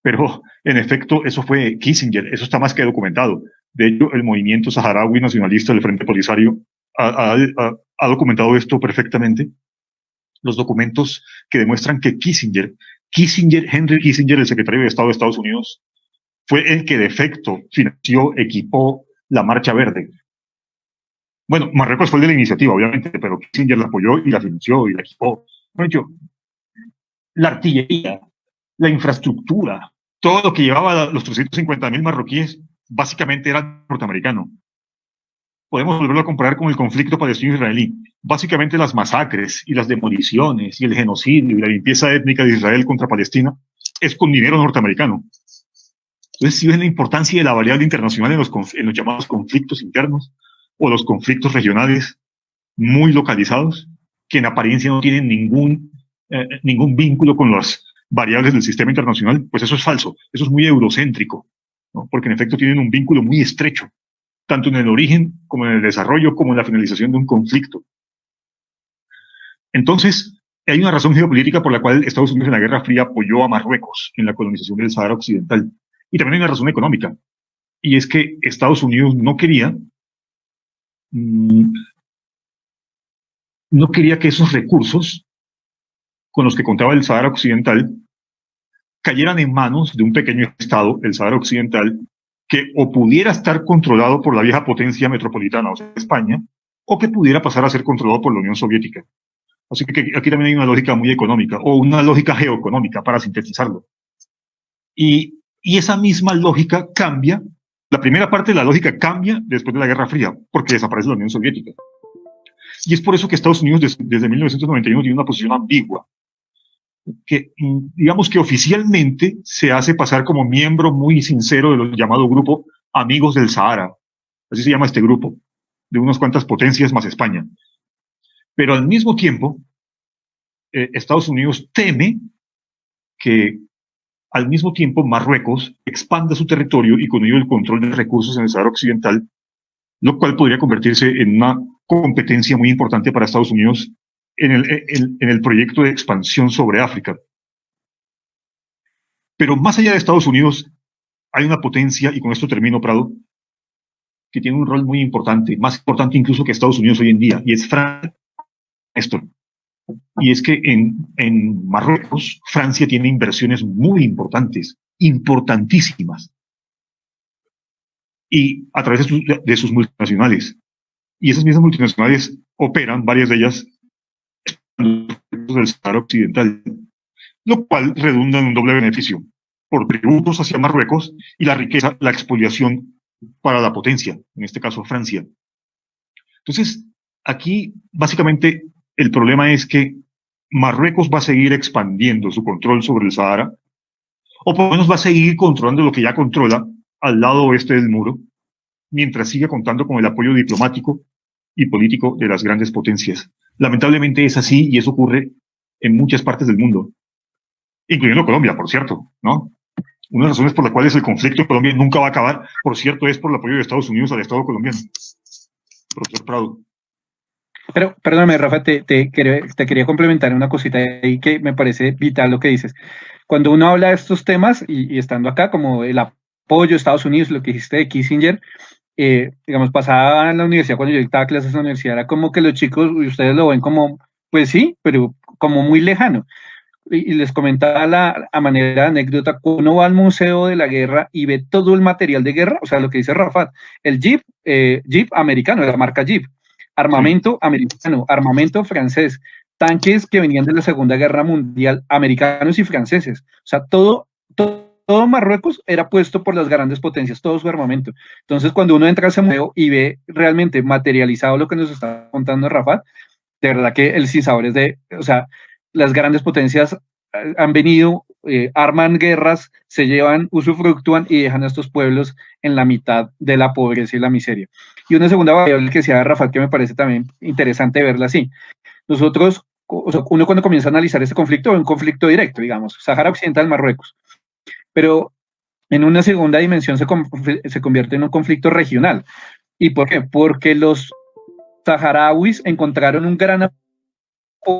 Pero, en efecto, eso fue Kissinger, eso está más que documentado. De hecho, el movimiento saharaui nacionalista del Frente Polisario ha documentado esto perfectamente. Los documentos que demuestran que Henry Kissinger, el secretario de Estado de Estados Unidos, fue el que de efecto financió, equipó la Marcha Verde. Bueno, Marruecos fue el de la iniciativa, obviamente, pero Kissinger la apoyó y la financió y la equipó. Por hecho, la artillería, la infraestructura, todo lo que llevaba los 350.000 marroquíes, básicamente era norteamericano. Podemos volverlo a comparar con el conflicto palestino-israelí. Básicamente las masacres y las demoliciones y el genocidio y la limpieza étnica de Israel contra Palestina es con dinero norteamericano. Entonces, si ven la importancia de la variable internacional en los llamados conflictos internos o los conflictos regionales muy localizados, que en apariencia no tienen ningún vínculo con las variables del sistema internacional, pues eso es falso, eso es muy eurocéntrico, ¿no? Porque en efecto tienen un vínculo muy estrecho, tanto en el origen como en el desarrollo, como en la finalización de un conflicto. Entonces, hay una razón geopolítica por la cual Estados Unidos en la Guerra Fría apoyó a Marruecos en la colonización del Sahara Occidental. Y también hay una razón económica, y es que Estados Unidos no quería que esos recursos con los que contaba el Sahara Occidental cayeran en manos de un pequeño estado, el Sahara Occidental, que o pudiera estar controlado por la vieja potencia metropolitana, o sea, España, o que pudiera pasar a ser controlado por la Unión Soviética. Así que aquí también hay una lógica muy económica, o una lógica geoeconómica, para sintetizarlo. Y esa misma lógica cambia, la primera parte de la lógica cambia después de la Guerra Fría, porque desaparece la Unión Soviética. Y es por eso que Estados Unidos desde 1991 tiene una posición ambigua, que digamos que oficialmente se hace pasar como miembro muy sincero del llamado grupo Amigos del Sahara, así se llama este grupo, de unas cuantas potencias más España. Pero al mismo tiempo, Estados Unidos teme que al mismo tiempo Marruecos expanda su territorio y con ello el control de recursos en el Sahara Occidental, lo cual podría convertirse en una competencia muy importante para Estados Unidos en el proyecto de expansión sobre África. Pero más allá de Estados Unidos, hay una potencia, y con esto termino, Prado, que tiene un rol muy importante, más importante incluso que Estados Unidos hoy en día, y es Francia. Y es que en Marruecos, Francia tiene inversiones muy importantes, importantísimas, y a través de sus multinacionales. Y esas mismas multinacionales operan, varias de ellas, en el Sahara Occidental, lo cual redunda en un doble beneficio, por tributos hacia Marruecos y la riqueza, la expoliación para la potencia, en este caso Francia. Entonces, aquí básicamente el problema es que Marruecos va a seguir expandiendo su control sobre el Sahara, o por lo menos va a seguir controlando lo que ya controla al lado oeste del muro, mientras siga contando con el apoyo diplomático y político de las grandes potencias. Lamentablemente es así, y eso ocurre en muchas partes del mundo, incluyendo Colombia, por cierto, ¿no? Una de las razones por las cuales el conflicto en Colombia nunca va a acabar, por cierto, es por el apoyo de Estados Unidos al Estado colombiano. Profesor Prado. Pero, perdóname, Rafa, te quería complementar una cosita ahí que me parece vital lo que dices. Cuando uno habla de estos temas, y estando acá, como el apoyo de Estados Unidos, lo que dijiste de Kissinger, digamos, pasaba en la universidad, cuando yo dictaba clases en la universidad, era como que los chicos, y ustedes lo ven como, pues sí, pero como muy lejano. Y les comentaba a manera de anécdota, cuando uno va al Museo de la Guerra y ve todo el material de guerra, o sea, lo que dice Rafa, el Jeep americano, la marca Jeep, armamento americano, armamento francés, tanques que venían de la Segunda Guerra Mundial, americanos y franceses, o sea, todo Marruecos era puesto por las grandes potencias, todo su armamento. Entonces, cuando uno entra a ese museo y ve realmente materializado lo que nos está contando Rafa, de verdad que el sinsabor es de, o sea, las grandes potencias han venido, arman guerras, se llevan, usufructúan y dejan a estos pueblos en la mitad de la pobreza y la miseria. Y una segunda variable que decía Rafa, que me parece también interesante verla así. Nosotros, o sea, uno cuando comienza a analizar este conflicto, es un conflicto directo, digamos, Sahara Occidental, Marruecos. Pero en una segunda dimensión se convierte en un conflicto regional. ¿Y por qué? Porque los saharauis encontraron un gran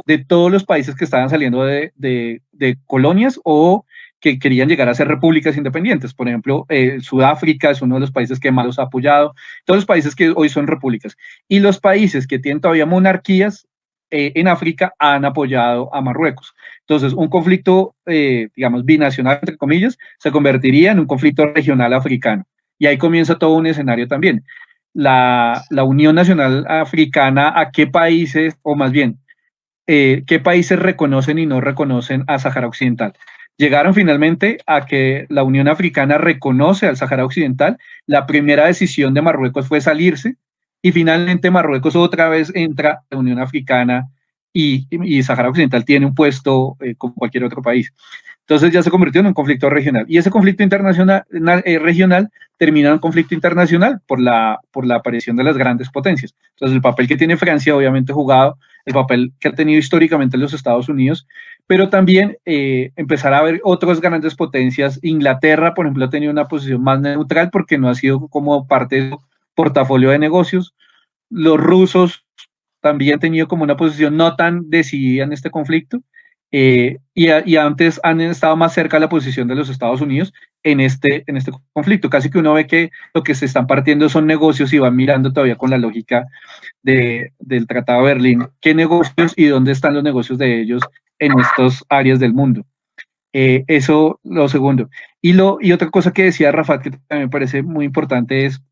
de todos los países que estaban saliendo de colonias o que querían llegar a ser repúblicas independientes. Por ejemplo, Sudáfrica es uno de los países que más los ha apoyado, todos los países que hoy son repúblicas. Y los países que tienen todavía monarquías en África han apoyado a Marruecos. Entonces, un conflicto, digamos, binacional, entre comillas, se convertiría en un conflicto regional africano. Y ahí comienza todo un escenario también. La Unión Nacional Africana, ¿a qué países, o más bien, qué países reconocen y no reconocen a Sahara Occidental? Llegaron finalmente a que la Unión Africana reconoce al Sahara Occidental. La primera decisión de Marruecos fue salirse y finalmente Marruecos otra vez entra a la Unión Africana y Sahara Occidental tiene un puesto como cualquier otro país. Entonces ya se convirtió en un conflicto regional. Y ese conflicto internacional, regional termina en un conflicto internacional por la aparición de las grandes potencias. Entonces el papel que tiene Francia, obviamente jugado, el papel que ha tenido históricamente los Estados Unidos, pero también empezar a ver otras grandes potencias. Inglaterra, por ejemplo, ha tenido una posición más neutral porque no ha sido como parte de su portafolio de negocios. Los rusos también han tenido como una posición no tan decidida en este conflicto. Y antes han estado más cerca de la posición de los Estados Unidos en este conflicto. Casi que uno ve que lo que se están partiendo son negocios y van mirando todavía con la lógica del Tratado de Berlín, qué negocios y dónde están los negocios de ellos en estas áreas del mundo. Eso lo segundo. Y otra cosa que decía Rafa, que también me parece muy importante, es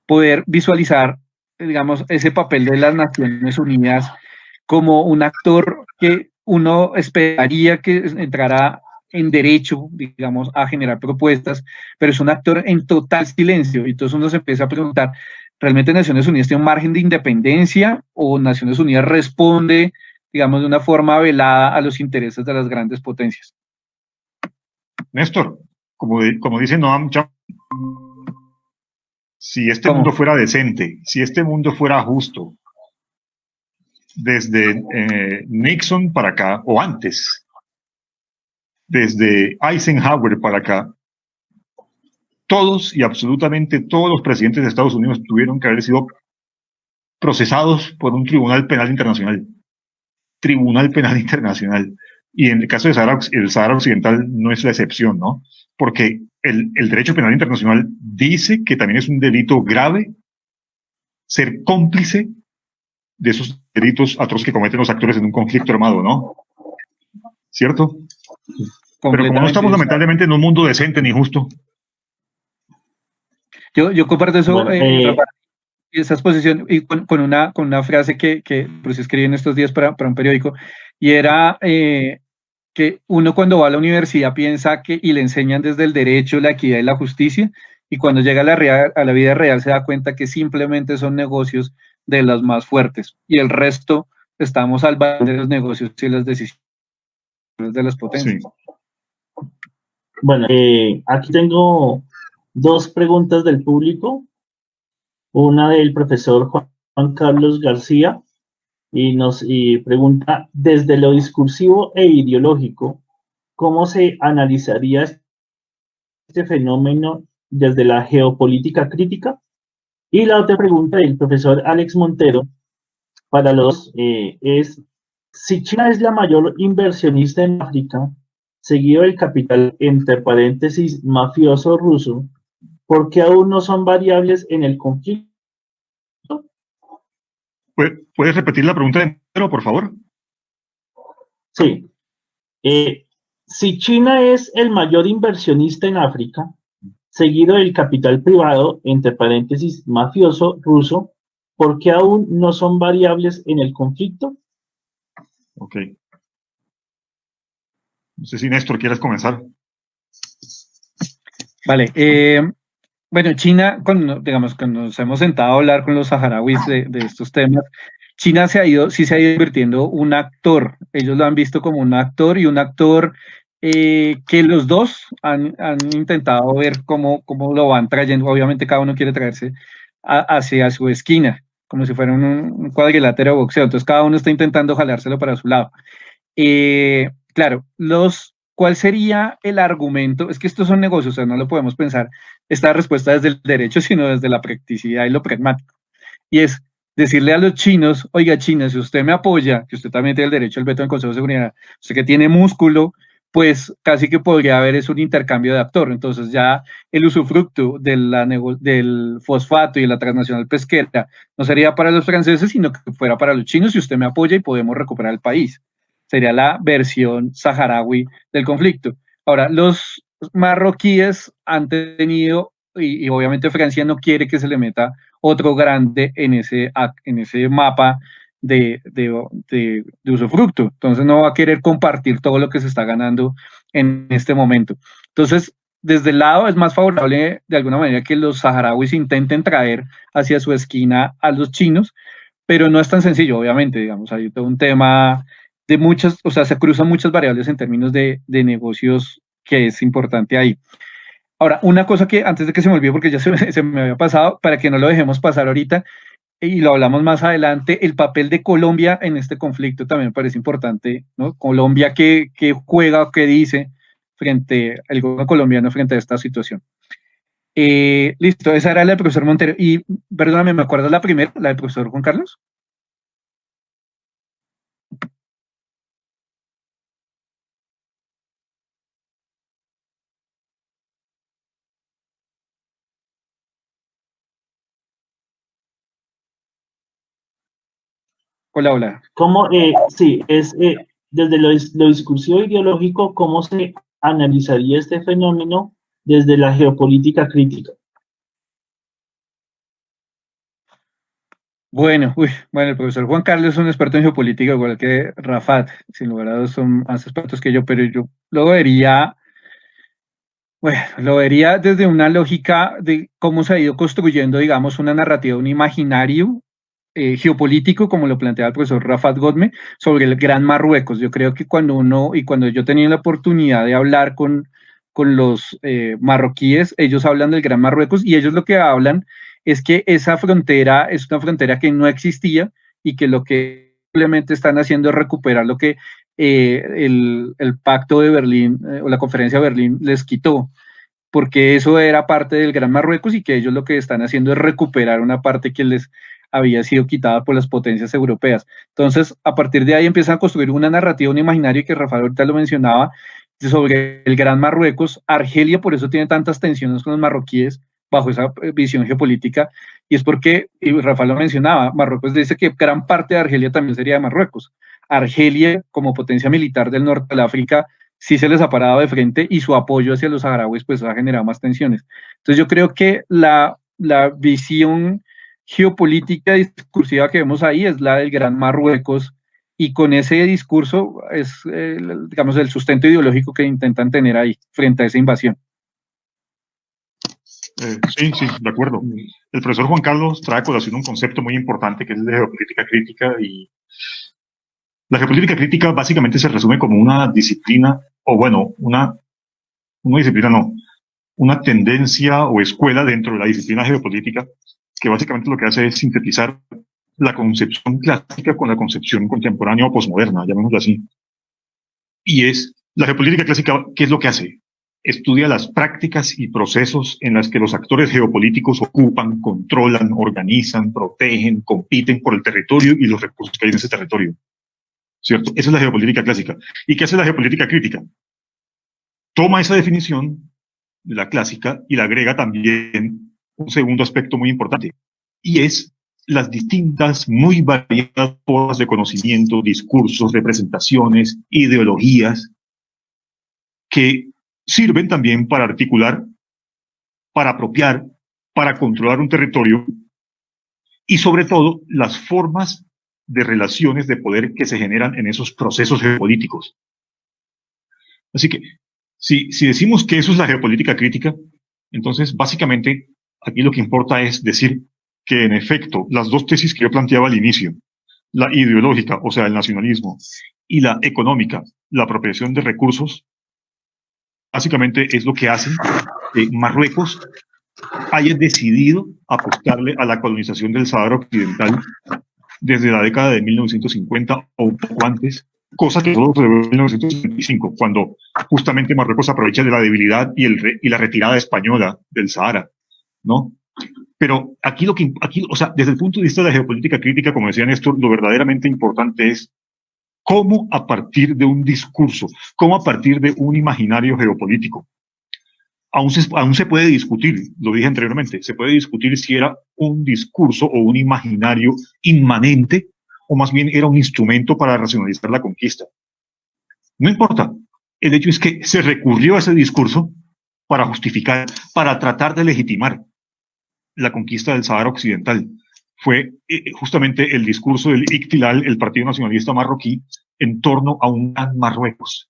poder visualizar, digamos, ese papel de las Naciones Unidas como un actor que uno esperaría que entrara en derecho, digamos, a generar propuestas, pero es un actor en total silencio. Y entonces uno se empieza a preguntar, ¿realmente Naciones Unidas tiene un margen de independencia o Naciones Unidas responde, digamos, de una forma velada a los intereses de las grandes potencias? Néstor, como dice Noam Chomsky, si este ¿Cómo? mundo fuera decente, si este mundo fuera justo, desde Nixon para acá, o antes, desde Eisenhower para acá, todos y absolutamente todos los presidentes de Estados Unidos tuvieron que haber sido procesados por un tribunal penal internacional. Tribunal Penal Internacional. Y en el caso de el Sahara Occidental no es la excepción, ¿no? Porque el derecho penal internacional dice que también es un delito grave ser cómplice de esos delitos atroces que cometen los actores en un conflicto armado, ¿no? ¿Cierto? Pero como no estamos lamentablemente en un mundo decente ni justo. Yo comparto eso, Bueno, esa exposición y con una frase que pues escribí en estos días para un periódico, y era que uno cuando va a la universidad piensa que y le enseñan desde el derecho, la equidad y la justicia, y cuando llega a la vida real se da cuenta que simplemente son negocios de las más fuertes, y el resto estamos al bando de los negocios y las decisiones de las potencias. Sí. Bueno, aquí tengo dos preguntas del público. Una del profesor Juan Carlos García y pregunta, desde lo discursivo e ideológico, ¿cómo se analizaría este fenómeno desde la geopolítica crítica? Y la otra pregunta del profesor Alex Montero para los es, si China es la mayor inversionista en África, seguido del capital, entre paréntesis, mafioso ruso, ¿por qué aún no son variables en el conflicto? ¿Puedes repetir la pregunta entero, por favor? Sí. Si China es el mayor inversionista en África, seguido del capital privado, entre paréntesis, mafioso ruso, ¿por qué aún no son variables en el conflicto? Ok. No sé si Néstor quieres comenzar. Vale. Bueno, China, digamos, cuando nos hemos sentado a hablar con los saharauis de estos temas, China sí se ha ido convirtiendo un actor. Ellos lo han visto como un actor y un actor que los dos han intentado ver cómo lo van trayendo. Obviamente cada uno quiere traerse hacia su esquina, como si fuera un cuadrilátero de boxeo. Entonces cada uno está intentando jalárselo para su lado. Claro, ¿cuál sería el argumento? Es que estos son negocios, o sea, no lo podemos pensar esta respuesta desde el derecho, sino desde la practicidad y lo pragmático. Y es decirle a los chinos, oiga, China, si usted me apoya, que usted también tiene el derecho al veto del Consejo de Seguridad, usted que tiene músculo, pues casi que podría haber es un intercambio de actor. Entonces ya el usufructo del fosfato y de la transnacional pesquera no sería para los franceses, sino que fuera para los chinos, si usted me apoya y podemos recuperar el país. Sería la versión saharaui del conflicto. Ahora, los marroquíes han tenido, y obviamente Francia no quiere que se le meta otro grande en ese mapa de usufructo. Entonces no va a querer compartir todo lo que se está ganando en este momento. Entonces, desde el lado es más favorable de alguna manera que los saharauis intenten traer hacia su esquina a los chinos, pero no es tan sencillo, obviamente, digamos, hay todo un tema de muchas, o sea, se cruzan muchas variables en términos de negocios que es importante ahí. Ahora, una cosa que antes de que se me olvide, porque ya se me había pasado, para que no lo dejemos pasar ahorita, y lo hablamos más adelante, el papel de Colombia en este conflicto también me parece importante, ¿no? Colombia, ¿qué juega o qué dice frente al gobierno colombiano frente a esta situación? Listo, esa era la del profesor Montero. Y, perdóname, ¿me acuerdas la primera, la del profesor Juan Carlos? Hola, hola. ¿Cómo, sí, desde lo discursivo ideológico, cómo se analizaría este fenómeno desde la geopolítica crítica? Bueno, el profesor Juan Carlos es un experto en geopolítica, igual que Rafat, sin lugar a dudas son más expertos que yo, pero yo lo vería desde una lógica de cómo se ha ido construyendo, digamos, una narrativa, un imaginario geopolítico, como lo plantea el profesor Rafat Godme, sobre el Gran Marruecos. Yo creo que cuando yo tenía la oportunidad de hablar con los marroquíes, ellos hablan del Gran Marruecos y ellos lo que hablan es que esa frontera es una frontera que no existía y que lo que simplemente están haciendo es recuperar lo que el pacto de Berlín o la conferencia de Berlín les quitó, porque eso era parte del Gran Marruecos y que ellos lo que están haciendo es recuperar una parte que les había sido quitada por las potencias europeas. Entonces, a partir de ahí empiezan a construir una narrativa, un imaginario que Rafael ahorita lo mencionaba, sobre el Gran Marruecos. Argelia por eso tiene tantas tensiones con los marroquíes bajo esa visión geopolítica, y es porque, y Rafael lo mencionaba, Marruecos dice que gran parte de Argelia también sería de Marruecos. Argelia, como potencia militar del norte de África, sí se les ha parado de frente y su apoyo hacia los saharauis pues ha generado más tensiones. Entonces yo creo que la visión geopolítica discursiva que vemos ahí es la del Gran Marruecos, y con ese discurso es, digamos, el sustento ideológico que intentan tener ahí frente a esa invasión. Sí, de acuerdo. El profesor Juan Carlos trae a colación un concepto muy importante que es el de geopolítica crítica, y la geopolítica crítica básicamente se resume como una disciplina, o bueno, una disciplina no, una tendencia o escuela dentro de la disciplina geopolítica, que básicamente lo que hace es sintetizar la concepción clásica con la concepción contemporánea o posmoderna, llamémoslo así. Y es la geopolítica clásica, ¿qué es lo que hace? Estudia las prácticas y procesos en las que los actores geopolíticos ocupan, controlan, organizan, protegen, compiten por el territorio y los recursos que hay en ese territorio. ¿Cierto? Esa es la geopolítica clásica. ¿Y qué hace la geopolítica crítica? Toma esa definición de la clásica y la agrega también un segundo aspecto muy importante, y es las distintas, muy variadas formas de conocimiento, discursos, representaciones, ideologías que sirven también para articular, para apropiar, para controlar un territorio, y sobre todo las formas de relaciones de poder que se generan en esos procesos geopolíticos. Así que, si decimos que eso es la geopolítica crítica, entonces básicamente aquí lo que importa es decir que en efecto las dos tesis que yo planteaba al inicio, la ideológica, o sea, el nacionalismo, y la económica, la apropiación de recursos, básicamente es lo que hace que Marruecos haya decidido apostarle a la colonización del Sahara Occidental desde la década de 1950 o un poco antes, cosa que solo se ve en 1975, cuando justamente Marruecos aprovecha de la debilidad y la retirada española del Sahara, ¿no? Pero aquí o sea, desde el punto de vista de la geopolítica crítica, como decía Néstor, lo verdaderamente importante es cómo a partir de un discurso, cómo a partir de un imaginario geopolítico, aún se puede discutir, lo dije anteriormente, se puede discutir si era un discurso o un imaginario inmanente, o más bien era un instrumento para racionalizar la conquista. No importa, el hecho es que se recurrió a ese discurso para justificar, para tratar de legitimar la conquista del Sahara Occidental. Fue justamente el discurso del Iktilal, el Partido Nacionalista Marroquí, en torno a un gran Marruecos.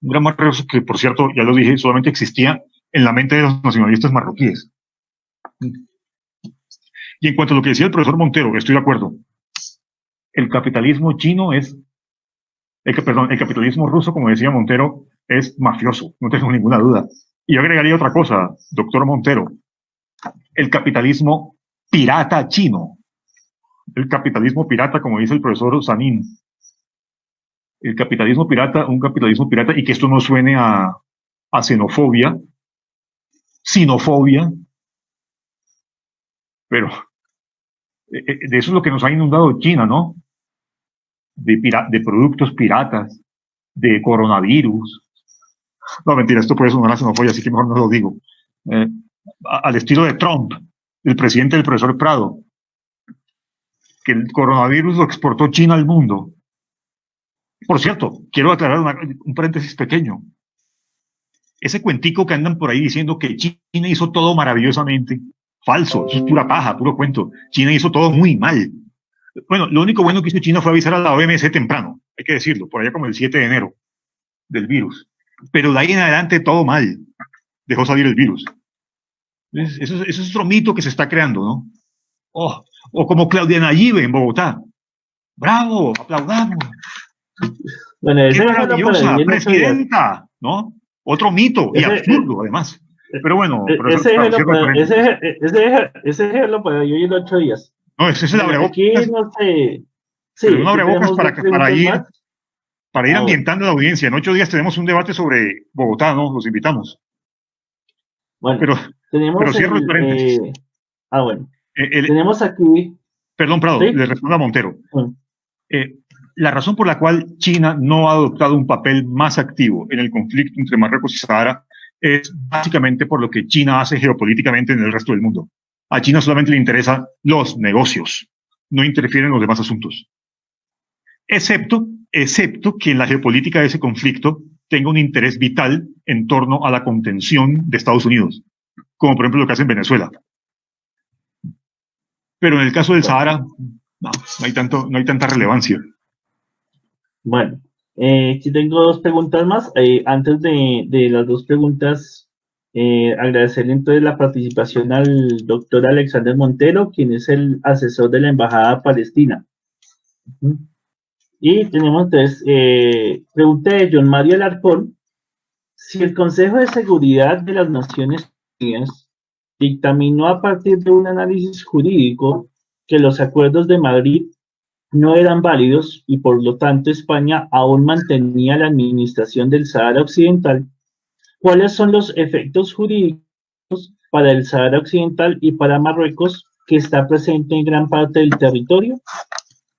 Un gran Marruecos que, por cierto, ya lo dije, solamente existía en la mente de los nacionalistas marroquíes. Y en cuanto a lo que decía el profesor Montero, estoy de acuerdo. El capitalismo chino el capitalismo ruso, como decía Montero, es mafioso, no tengo ninguna duda. Y yo agregaría otra cosa, doctor Montero. El capitalismo pirata chino. El capitalismo pirata, como dice el profesor Sanín. El capitalismo pirata, un capitalismo pirata, y que esto no suene a xenofobia, sinofobia, pero de eso es lo que nos ha inundado China, ¿no? De productos piratas, de coronavirus. No, mentira, esto puede sonar a xenofobia, así que mejor no lo digo. Al estilo de Trump, el presidente del profesor Prado, que el coronavirus lo exportó China al mundo. Por cierto, quiero aclarar un paréntesis pequeño. Ese cuentico que andan por ahí diciendo que China hizo todo maravillosamente, falso, eso es pura paja, puro cuento. China hizo todo muy mal. Bueno, lo único bueno que hizo China fue avisar a la OMS temprano, hay que decirlo, por allá como el 7 de enero del virus. Pero de ahí en adelante todo mal. Dejó salir el virus. Eso es otro mito que se está creando, ¿no? O como Claudia Nayibe en Bogotá. ¡Bravo! ¡Aplaudamos! Bueno, ¡Qué maravillosa presidenta! ¿No? Otro mito y absurdo, además. Pero bueno, ese ejemplo para yo ir en 8 días. No, ese es el abrebocas. Aquí no sé. Sí, un abrebocas para ir ambientando la audiencia. En 8 días tenemos un debate sobre Bogotá, ¿no? Los invitamos. Bueno, pero cierro el paréntesis. Bueno. Tenemos aquí. Perdón, Prado, ¿sí? Le respondo a Montero. La razón por la cual China no ha adoptado un papel más activo en el conflicto entre Marruecos y Sahara es básicamente por lo que China hace geopolíticamente en el resto del mundo. A China solamente le interesan los negocios, no interfiere en los demás asuntos. Excepto que en la geopolítica de ese conflicto tenga un interés vital en torno a la contención de Estados Unidos, como por ejemplo lo que hace en Venezuela. Pero en el caso del Sahara, no hay tanta relevancia. Bueno, aquí tengo 2 preguntas más. Antes de las 2 preguntas, agradecerle entonces la participación al doctor Alexander Montero, quien es el asesor de la Embajada Palestina. Y tenemos entonces, pregunta de John Mario Alarcón: si el Consejo de Seguridad de las Naciones Unidas dictaminó a partir de un análisis jurídico que los acuerdos de Madrid no eran válidos y por lo tanto España aún mantenía la administración del Sahara Occidental, ¿cuáles son los efectos jurídicos para el Sahara Occidental y para Marruecos, que está presente en gran parte del territorio?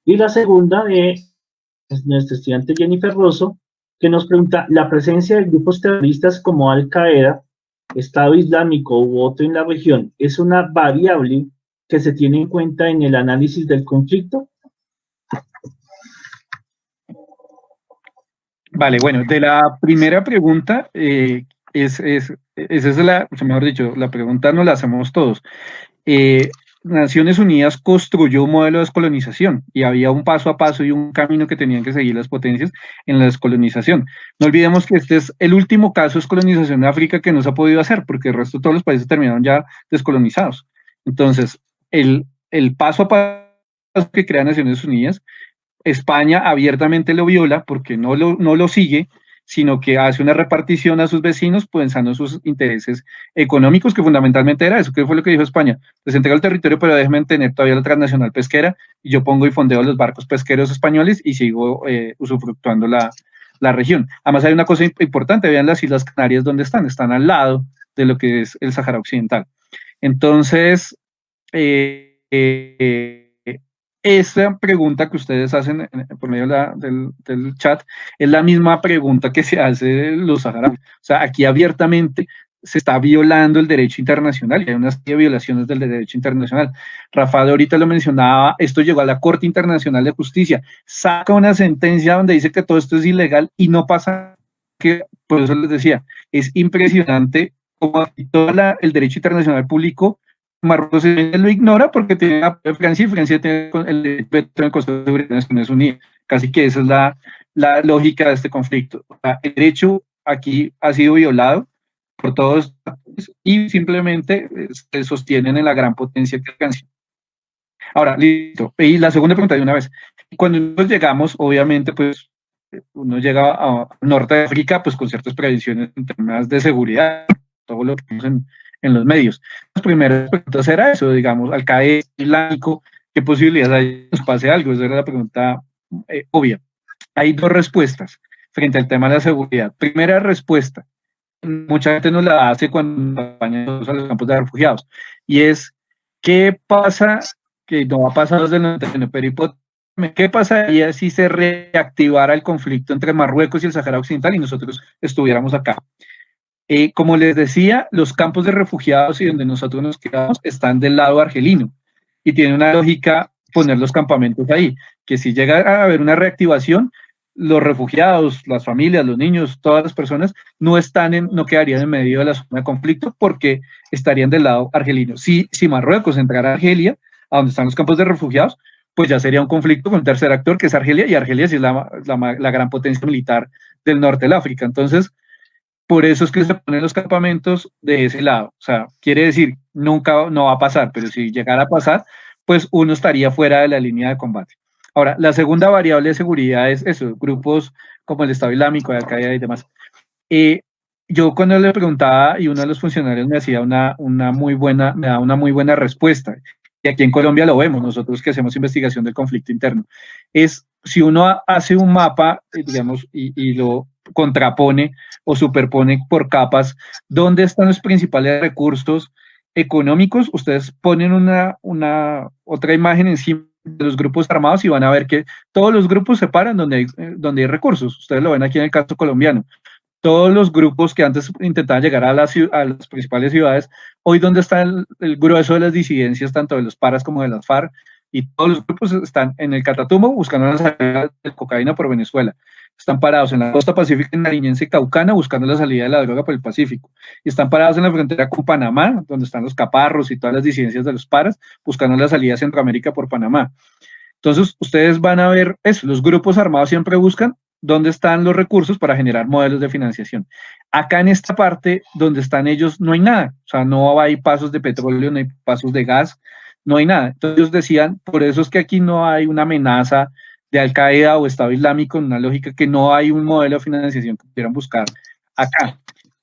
Y la segunda es nuestra estudiante Jennifer Rosso, que nos pregunta: ¿la presencia de grupos terroristas como Al-Qaeda, Estado Islámico u otro en la región es una variable que se tiene en cuenta en el análisis del conflicto? Vale, bueno, de la primera pregunta, esa es mejor dicho, la pregunta nos la hacemos todos. Naciones Unidas construyó un modelo de descolonización y había un paso a paso y un camino que tenían que seguir las potencias en la descolonización. No olvidemos que este es el último caso de descolonización de África que no se ha podido hacer, porque el resto de todos los países terminaron ya descolonizados. Entonces, el paso a paso que crea Naciones Unidas, España abiertamente lo viola porque no lo sigue, sino que hace una repartición a sus vecinos pensando en sus intereses económicos, que fundamentalmente era eso. ¿Qué fue lo que dijo España? Les entrego el territorio, pero déjenme tener todavía la transnacional pesquera, y yo pongo y fondeo los barcos pesqueros españoles y sigo usufructuando la región. Además hay una cosa importante: vean las Islas Canarias donde están al lado de lo que es el Sahara Occidental. Entonces, esa pregunta que ustedes hacen por medio del chat es la misma pregunta que se hace los saharauis. O sea, aquí abiertamente se está violando el derecho internacional y hay una serie de violaciones del derecho internacional. Rafael ahorita lo mencionaba, esto llegó a la Corte Internacional de Justicia, saca una sentencia donde dice que todo esto es ilegal y no pasa, que por eso les decía, es impresionante cómo todo el derecho internacional público Marruecos lo ignora porque tiene a Francia, y Francia tiene el veto en el Consejo de Seguridad de Naciones Unidas. Casi que esa es la lógica de este conflicto. O sea, el derecho aquí ha sido violado por todos y simplemente se sostienen en la gran potencia que alcanza. Ahora, listo. Y la segunda pregunta de una vez. Cuando nosotros llegamos, obviamente, pues uno llega a norte de África, pues con ciertas previsiones en temas de seguridad, todo lo que tenemos en los medios. Las primeras preguntas era eso, digamos, Al-Qaeda Islámico, ¿qué posibilidades hay de que nos pase algo? Esa era la pregunta obvia. Hay 2 respuestas frente al tema de la seguridad. Primera respuesta, mucha gente nos la hace cuando acompañan a los campos de refugiados, y es: ¿qué pasa? Que no ha pasado desde el 99, pero ¿qué pasaría si se reactivara el conflicto entre Marruecos y el Sahara Occidental y nosotros estuviéramos acá? Como les decía, los campos de refugiados y donde nosotros nos quedamos están del lado argelino y tiene una lógica poner los campamentos ahí, que si llega a haber una reactivación, los refugiados, las familias, los niños, todas las personas no quedarían en medio de la zona de conflicto porque estarían del lado argelino. Si Marruecos entrara a Argelia, a donde están los campos de refugiados, pues ya sería un conflicto con un tercer actor, que es Argelia, y Argelia sí es la gran potencia militar del norte del África. Entonces, por eso es que se ponen los campamentos de ese lado. O sea, quiere decir, nunca no va a pasar, pero si llegara a pasar, pues uno estaría fuera de la línea de combate. Ahora, la segunda variable de seguridad es eso, grupos como el Estado Islámico, Al-Qaeda y demás. Yo cuando le preguntaba y uno de los funcionarios me hacía me da una muy buena respuesta, y aquí en Colombia lo vemos, nosotros que hacemos investigación del conflicto interno, es si uno hace un mapa, digamos, y lo contrapone o superpone por capas, ¿dónde están los principales recursos económicos? Ustedes ponen otra imagen encima de los grupos armados y van a ver que todos los grupos se paran donde hay recursos. Ustedes lo ven aquí en el caso colombiano. Todos los grupos que antes intentaban llegar a las principales ciudades, hoy donde está el grueso de las disidencias, tanto de los paras como de las FARC, y todos los grupos están en el Catatumbo buscando la salida de cocaína por Venezuela. Están parados en la costa pacífica nariñense y caucana buscando la salida de la droga por el Pacífico. Y están parados en la frontera con Panamá, donde están los caparros y todas las disidencias de los paras, buscando la salida a Centroamérica por Panamá. Entonces, ustedes van a ver eso, los grupos armados siempre buscan dónde están los recursos para generar modelos de financiación. Acá en esta parte donde están ellos no hay nada, o sea, no hay pasos de petróleo, no hay pasos de gas, no hay nada. Entonces ellos decían, por eso es que aquí no hay una amenaza de Al-Qaeda o Estado Islámico, en una lógica que no hay un modelo de financiación que pudieran buscar acá.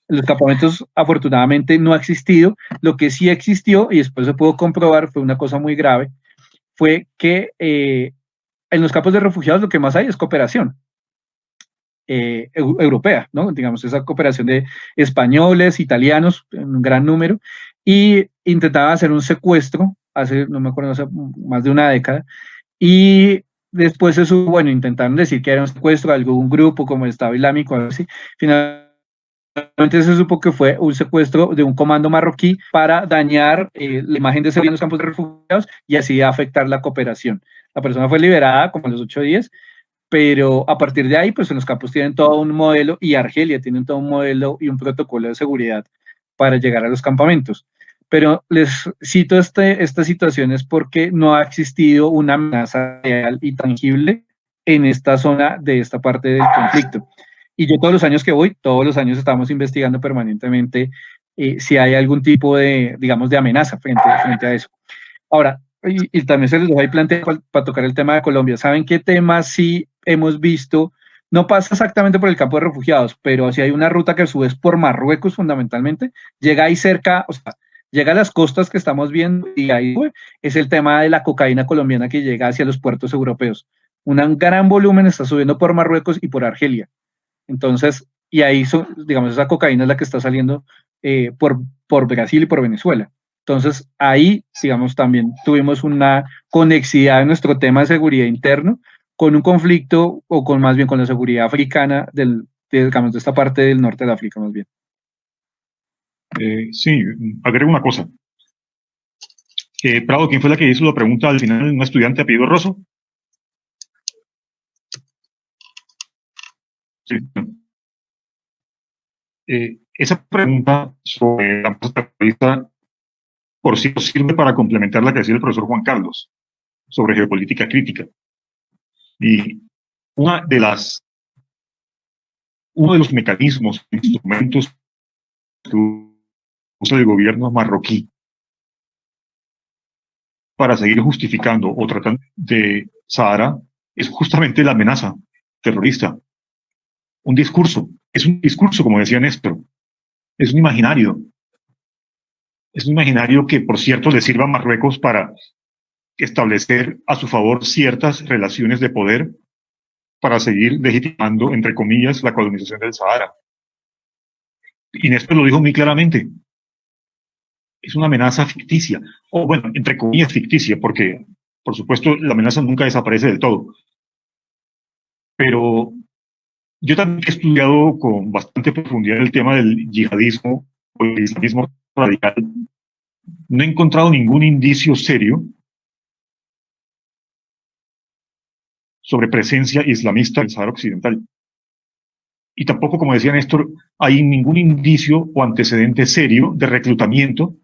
Los campamentos afortunadamente no ha existido, lo que sí existió, y después se pudo comprobar, fue una cosa muy grave, fue que en los campos de refugiados lo que más hay es cooperación europea, ¿no? Digamos, esa cooperación de españoles, italianos, en un gran número, y intentaban hacer un secuestro, no me acuerdo, hace más de una década, y después eso, bueno, intentaron decir que era un secuestro de algún grupo como el Estado Islámico, algo así. Finalmente se supo que fue un secuestro de un comando marroquí para dañar la imagen de seguridad en los campos de refugiados y así afectar la cooperación. La persona fue liberada como a los 8 días, pero a partir de ahí, pues en los campos tienen todo un modelo y Argelia tiene todo un modelo y un protocolo de seguridad para llegar a los campamentos. Pero les cito estas situaciones porque no ha existido una amenaza real y tangible en esta zona de esta parte del conflicto. Y yo todos los años que voy, todos los años estamos investigando permanentemente si hay algún tipo de, digamos, de amenaza frente a eso. Ahora, y también se les dejo ahí planteado para tocar el tema de Colombia. ¿Saben qué temas sí hemos visto? No pasa exactamente por el campo de refugiados, pero sí hay una ruta que a su vez por Marruecos fundamentalmente, llega ahí cerca, o sea, llega a las costas que estamos viendo y ahí es el tema de la cocaína colombiana que llega hacia los puertos europeos. Un gran volumen está subiendo por Marruecos y por Argelia. Entonces, y ahí, digamos, esa cocaína es la que está saliendo por Brasil y por Venezuela. Entonces, ahí, digamos, también tuvimos una conexidad en nuestro tema de seguridad interno con un conflicto, o con más bien con la seguridad africana digamos, de esta parte del norte de África, más bien. Sí, agrego una cosa. Prado, ¿quién fue la que hizo la pregunta al final? ¿Un estudiante apellido Rosso? Sí. Esa pregunta sobre la amenaza terrorista, por cierto, sirve para complementar la que decía el profesor Juan Carlos sobre geopolítica crítica. Y uno de los mecanismos, instrumentos que usa el gobierno marroquí para seguir justificando o tratando de Sahara es justamente la amenaza terrorista. Es un discurso, como decía Néstor, es un imaginario. Es un imaginario que, por cierto, le sirva a Marruecos para establecer a su favor ciertas relaciones de poder para seguir legitimando, entre comillas, la colonización del Sahara. Y Néstor lo dijo muy claramente. Es una amenaza ficticia, o bueno, entre comillas ficticia, porque, por supuesto, la amenaza nunca desaparece del todo. Pero yo también he estudiado con bastante profundidad el tema del yihadismo o el islamismo radical. No he encontrado ningún indicio serio sobre presencia islamista en el Sahara Occidental. Y tampoco, como decía Néstor, hay ningún indicio o antecedente serio de reclutamiento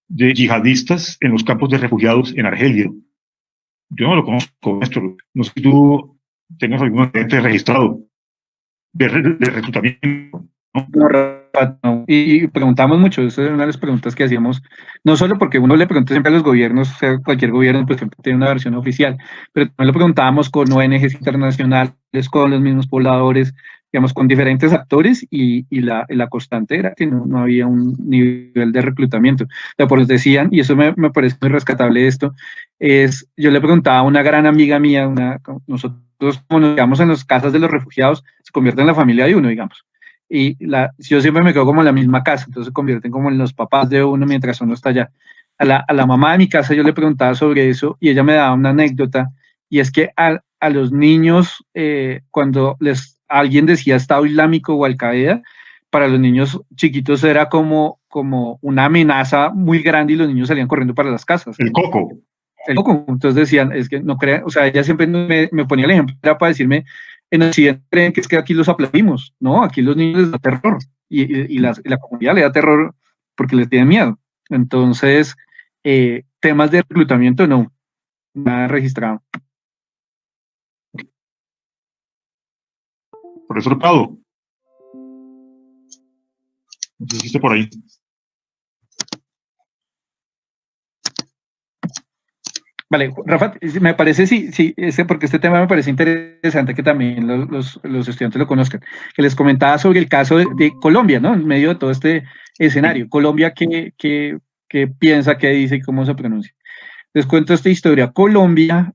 de yihadistas en los campos de refugiados en Argelia. Yo no lo conozco, Néstor. No sé si tú tengas algún antecedente registrado de reclutamiento, ¿no? No, Rafa, no. Y preguntamos mucho, esa es una de las preguntas que hacíamos, no solo porque uno le pregunta siempre a los gobiernos, o sea, cualquier gobierno pues siempre tiene una versión oficial, pero también lo preguntábamos con ONGs internacionales, con los mismos pobladores, digamos, con diferentes actores, y la constante era que no había un nivel de reclutamiento. O sea, por eso decían, y eso me parece muy rescatable esto, yo le preguntaba a una gran amiga mía, nosotros como nos quedamos en las casas de los refugiados, se convierte en la familia de uno, digamos. Yo siempre me quedo como en la misma casa, entonces se convierten como en los papás de uno mientras uno está allá. A la mamá de mi casa yo le preguntaba sobre eso y ella me daba una anécdota, y es que a los niños, cuando alguien decía Estado Islámico o Al Qaeda, para los niños chiquitos era como una amenaza muy grande y los niños salían corriendo para las casas. El coco. Entonces decían, es que no crean, o sea, ella siempre me ponía el ejemplo, era para decirme, en Occidente creen que es que aquí los aplaudimos, ¿no? Aquí los niños les da terror y la comunidad le da terror porque les tiene miedo. Entonces, temas de reclutamiento no, nada registrado. Profesor Prado, no sé si está por ahí. Vale, Rafa, me parece, sí, porque este tema me parece interesante que también los estudiantes lo conozcan. Que les comentaba sobre el caso de Colombia, ¿no? En medio de todo este escenario. Colombia, ¿qué piensa, qué dice y cómo se pronuncia? Les cuento esta historia. Colombia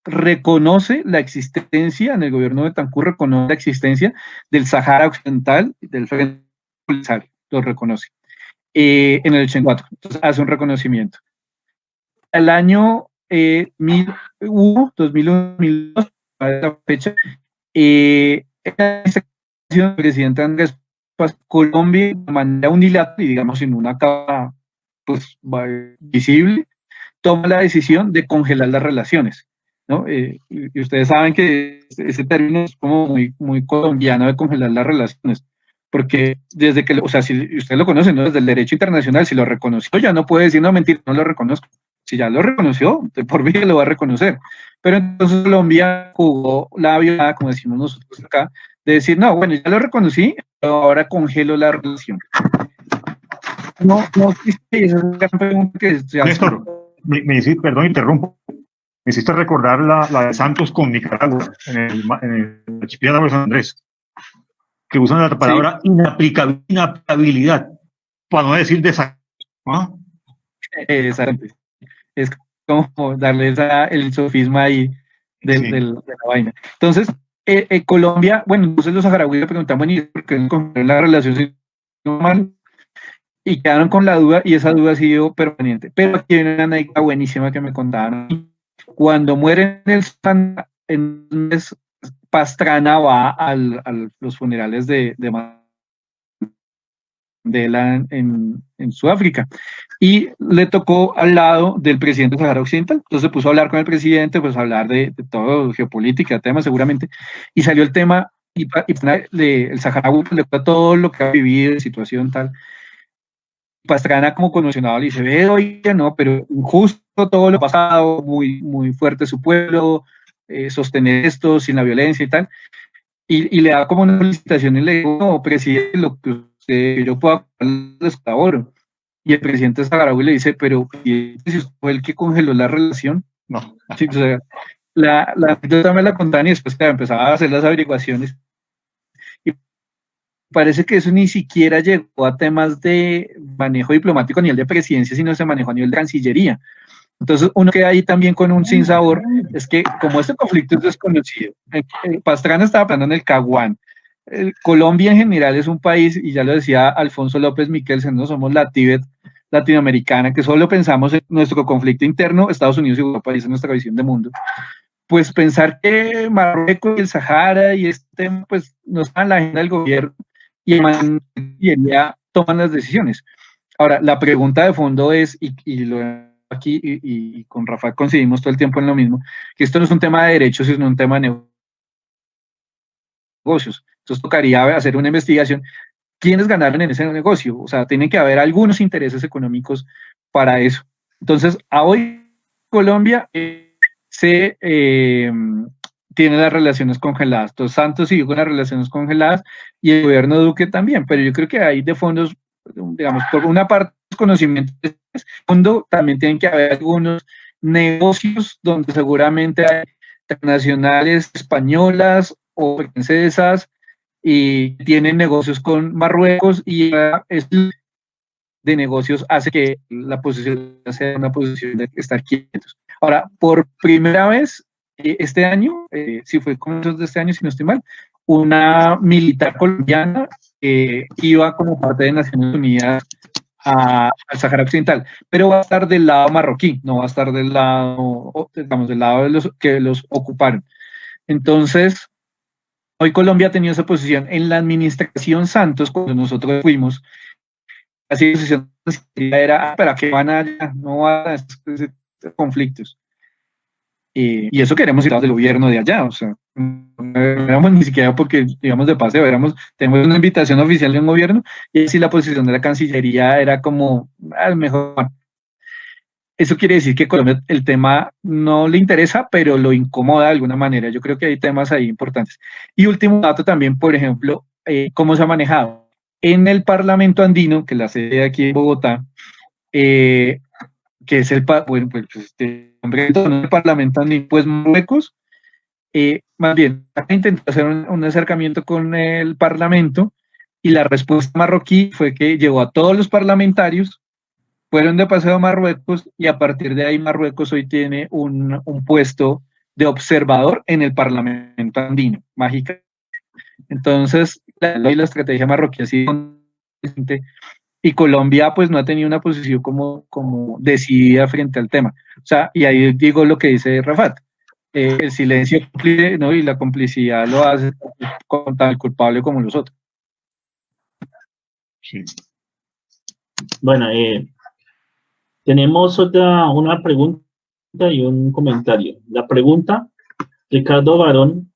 reconoce la existencia, en el gobierno de Betancur reconoce la existencia del Sahara Occidental, del Frente Polisario, lo reconoce. En el 84, entonces hace un reconocimiento. El año 2001, 2002, a la fecha, el presidente Andrés Paz, Colombia, de manera unilateral, y digamos sin una causa pues, visible, toma la decisión de congelar las relaciones, ¿no? Y ustedes saben que ese término es como muy colombiano, de congelar las relaciones, porque desde que, o sea, si ustedes lo conocen, ¿no? Desde el derecho internacional, si lo reconoció, ya no puede decir, no, mentira, no lo reconozco. Si ya lo reconoció, de por vida lo va a reconocer. Pero entonces Colombia jugó la violada, como decimos nosotros acá, de decir, no, bueno, ya lo reconocí, pero ahora congelo la relación. No, esa es una pregunta que se hace. Néstor, perdón, interrumpo. Me hiciste recordar la de Santos con Nicaragua, en el archipiélago de San Andrés, que usan la palabra inaplicabilidad, para no decir desacto, ¿no? Exactamente. Es como darle el sofisma ahí de la vaina. Entonces, Colombia, bueno, entonces los saharauis le preguntamos, ¿por qué no congelaron la relación normal? Y quedaron con la duda, y esa duda ha sido permanente. Pero aquí hay una anécdota buenísima que me contaron. Cuando mueren en Pastrana va a los funerales de Mandela en Sudáfrica, y le tocó al lado del presidente del Sahara Occidental. Entonces se puso a hablar con el presidente, pues a hablar de todo, geopolítica, temas seguramente, y salió el tema, y el saharaui le cuenta todo lo que ha vivido, situación tal. Pastrana, como conmocionado, le dice, oye, no, pero justo todo lo pasado, muy fuerte su pueblo, sostener esto sin la violencia y tal, y le da como una felicitación y le digo, no, presidente, lo que yo puedo les colaboro. Y el presidente saharaui le dice, pero si fue el que congeló la relación. No. Sí, o sea, la anécdota me la contaban y después empezaba a hacer las averiguaciones. Y parece que eso ni siquiera llegó a temas de manejo diplomático a nivel de presidencia, sino se manejó a nivel de cancillería. Entonces, uno queda ahí también con un sinsabor, es que como este conflicto es desconocido, Pastrana estaba hablando en el Caguán, Colombia en general es un país, y ya lo decía Alfonso López Miquelsen, no somos la Tíbet latinoamericana, que solo pensamos en nuestro conflicto interno, Estados Unidos y Europa, esa es nuestra visión de mundo. Pues pensar que Marruecos y el Sahara y este tema, pues no están en la agenda del gobierno, y ya toman las decisiones. Ahora, la pregunta de fondo es, y lo aquí, y con Rafa coincidimos todo el tiempo en lo mismo, que esto no es un tema de derechos, sino un tema de negocios. Entonces tocaría hacer una investigación. ¿Quiénes ganaron en ese negocio? O sea, tienen que haber algunos intereses económicos para eso. Entonces, a hoy Colombia tiene las relaciones congeladas. Entonces Santos siguió con las relaciones congeladas y el gobierno Duque también, pero yo creo que hay de fondos, digamos, por una parte los conocimientos, fondo también tienen que haber algunos negocios donde seguramente hay transnacionales españolas o francesas y tienen negocios con Marruecos y es de negocios hace que la posición sea una posición de estar quietos. Ahora, por primera vez este año, si fue comienzos de este año, si no estoy mal, una militar colombiana iba como parte de Naciones Unidas al Sahara Occidental, pero va a estar del lado marroquí, no va a estar del lado, digamos, del lado de los que los ocuparon. Entonces, hoy Colombia ha tenido esa posición. En la administración Santos, cuando nosotros fuimos, la situación era, ¿para qué van allá? No van a estos conflictos. Y eso queremos ir del gobierno de allá, o sea, no éramos ni siquiera porque, digamos, de paseo, tenemos una invitación oficial de un gobierno, y así la posición de la Cancillería era como, al mejor. Eso quiere decir que Colombia el tema no le interesa, pero lo incomoda de alguna manera. Yo creo que hay temas ahí importantes. Y último dato también, por ejemplo, cómo se ha manejado. En el Parlamento Andino, que es la sede aquí en Bogotá, que es el Parlamento Andino, pues Marruecos, más bien, intentó hacer un acercamiento con el Parlamento y la respuesta marroquí fue que llegó a todos los parlamentarios, fueron de paseo a Marruecos y a partir de ahí Marruecos hoy tiene un puesto de observador en el Parlamento Andino, mágica. Entonces, la estrategia marroquí ha sido y Colombia pues no ha tenido una posición como decidida frente al tema. O sea, y ahí digo lo que dice Rafat, el silencio ¿no? Y la complicidad lo hace con tan culpable como los otros. Sí. Bueno, tenemos una pregunta y un comentario. La pregunta, Ricardo Barón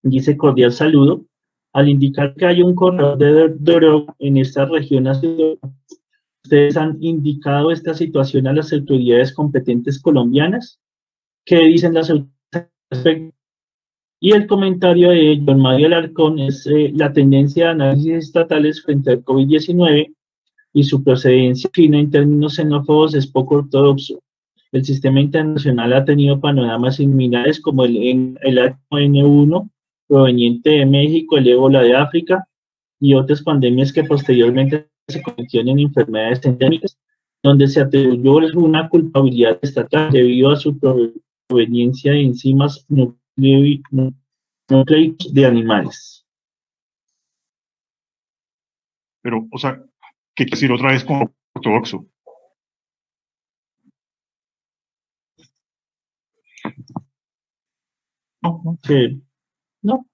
dice cordial saludo. Al indicar que hay un corredor de droga en esta región, ¿ustedes han indicado esta situación a las autoridades competentes colombianas? ¿Qué dicen las autoridades? Y el comentario de John Mario Alarcón es la tendencia de análisis estatales frente al COVID-19 y su procedencia china en términos xenófobos es poco ortodoxo. El sistema internacional ha tenido panoramas similares como el H1N1 proveniente de México, el ébola de África y otras pandemias que posteriormente se convirtieron en enfermedades endémicas, donde se atribuyó una culpabilidad estatal debido a su proveniencia de enzimas nucleicos de animales. Pero, o sea, ¿qué quiere decir otra vez como ortodoxo? No. Sí. No.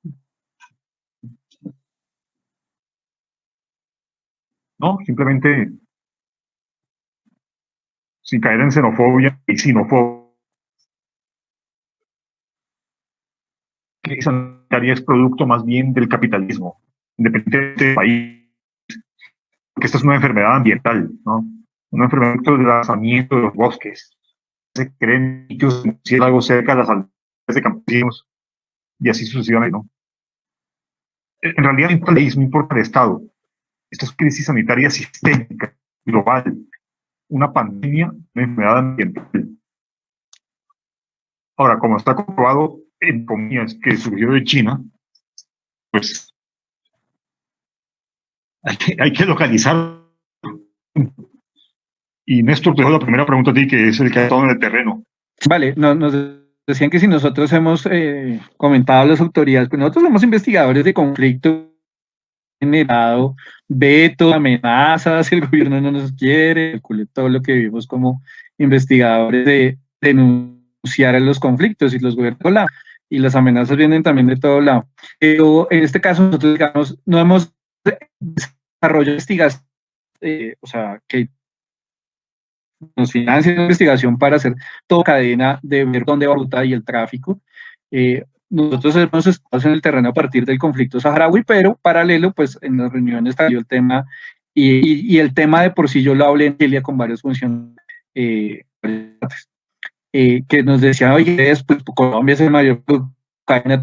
No, simplemente sin caer en xenofobia y sinofobia. Que sanitaria es producto más bien del capitalismo, independientemente del país, porque esta es una enfermedad ambiental, ¿no? Una enfermedad del desplazamiento de los bosques. Se creen sitios murciélagos cerca de las aldeas de campesinos y así sucesivamente, ¿no? En realidad no importa el país, no importa el Estado. Esta es crisis sanitaria sistémica, global, una pandemia, una enfermedad ambiental. Ahora, como está comprobado en comillas que surgió de China, pues hay que localizar. Y Néstor, te dejo la primera pregunta a ti, que es el que ha estado en el terreno. Vale, nos decían que si nosotros hemos comentado a las autoridades, pues nosotros somos investigadores de conflicto generado, vetos, amenazas, el gobierno no nos quiere, todo lo que vivimos como investigadores de denunciar a los conflictos y los gobiernos y las amenazas vienen también de todo lado. Pero en este caso nosotros, digamos, no hemos desarrollado investigación, o sea, que nos financia la investigación para hacer toda cadena de ver dónde va la ruta y el tráfico. Nosotros hemos estado en el terreno a partir del conflicto saharaui, pero paralelo, pues en las reuniones salió el tema, y el tema de por sí yo lo hablé en Chile con varios funcionarios. que nos decían, oye, pues Colombia es el mayor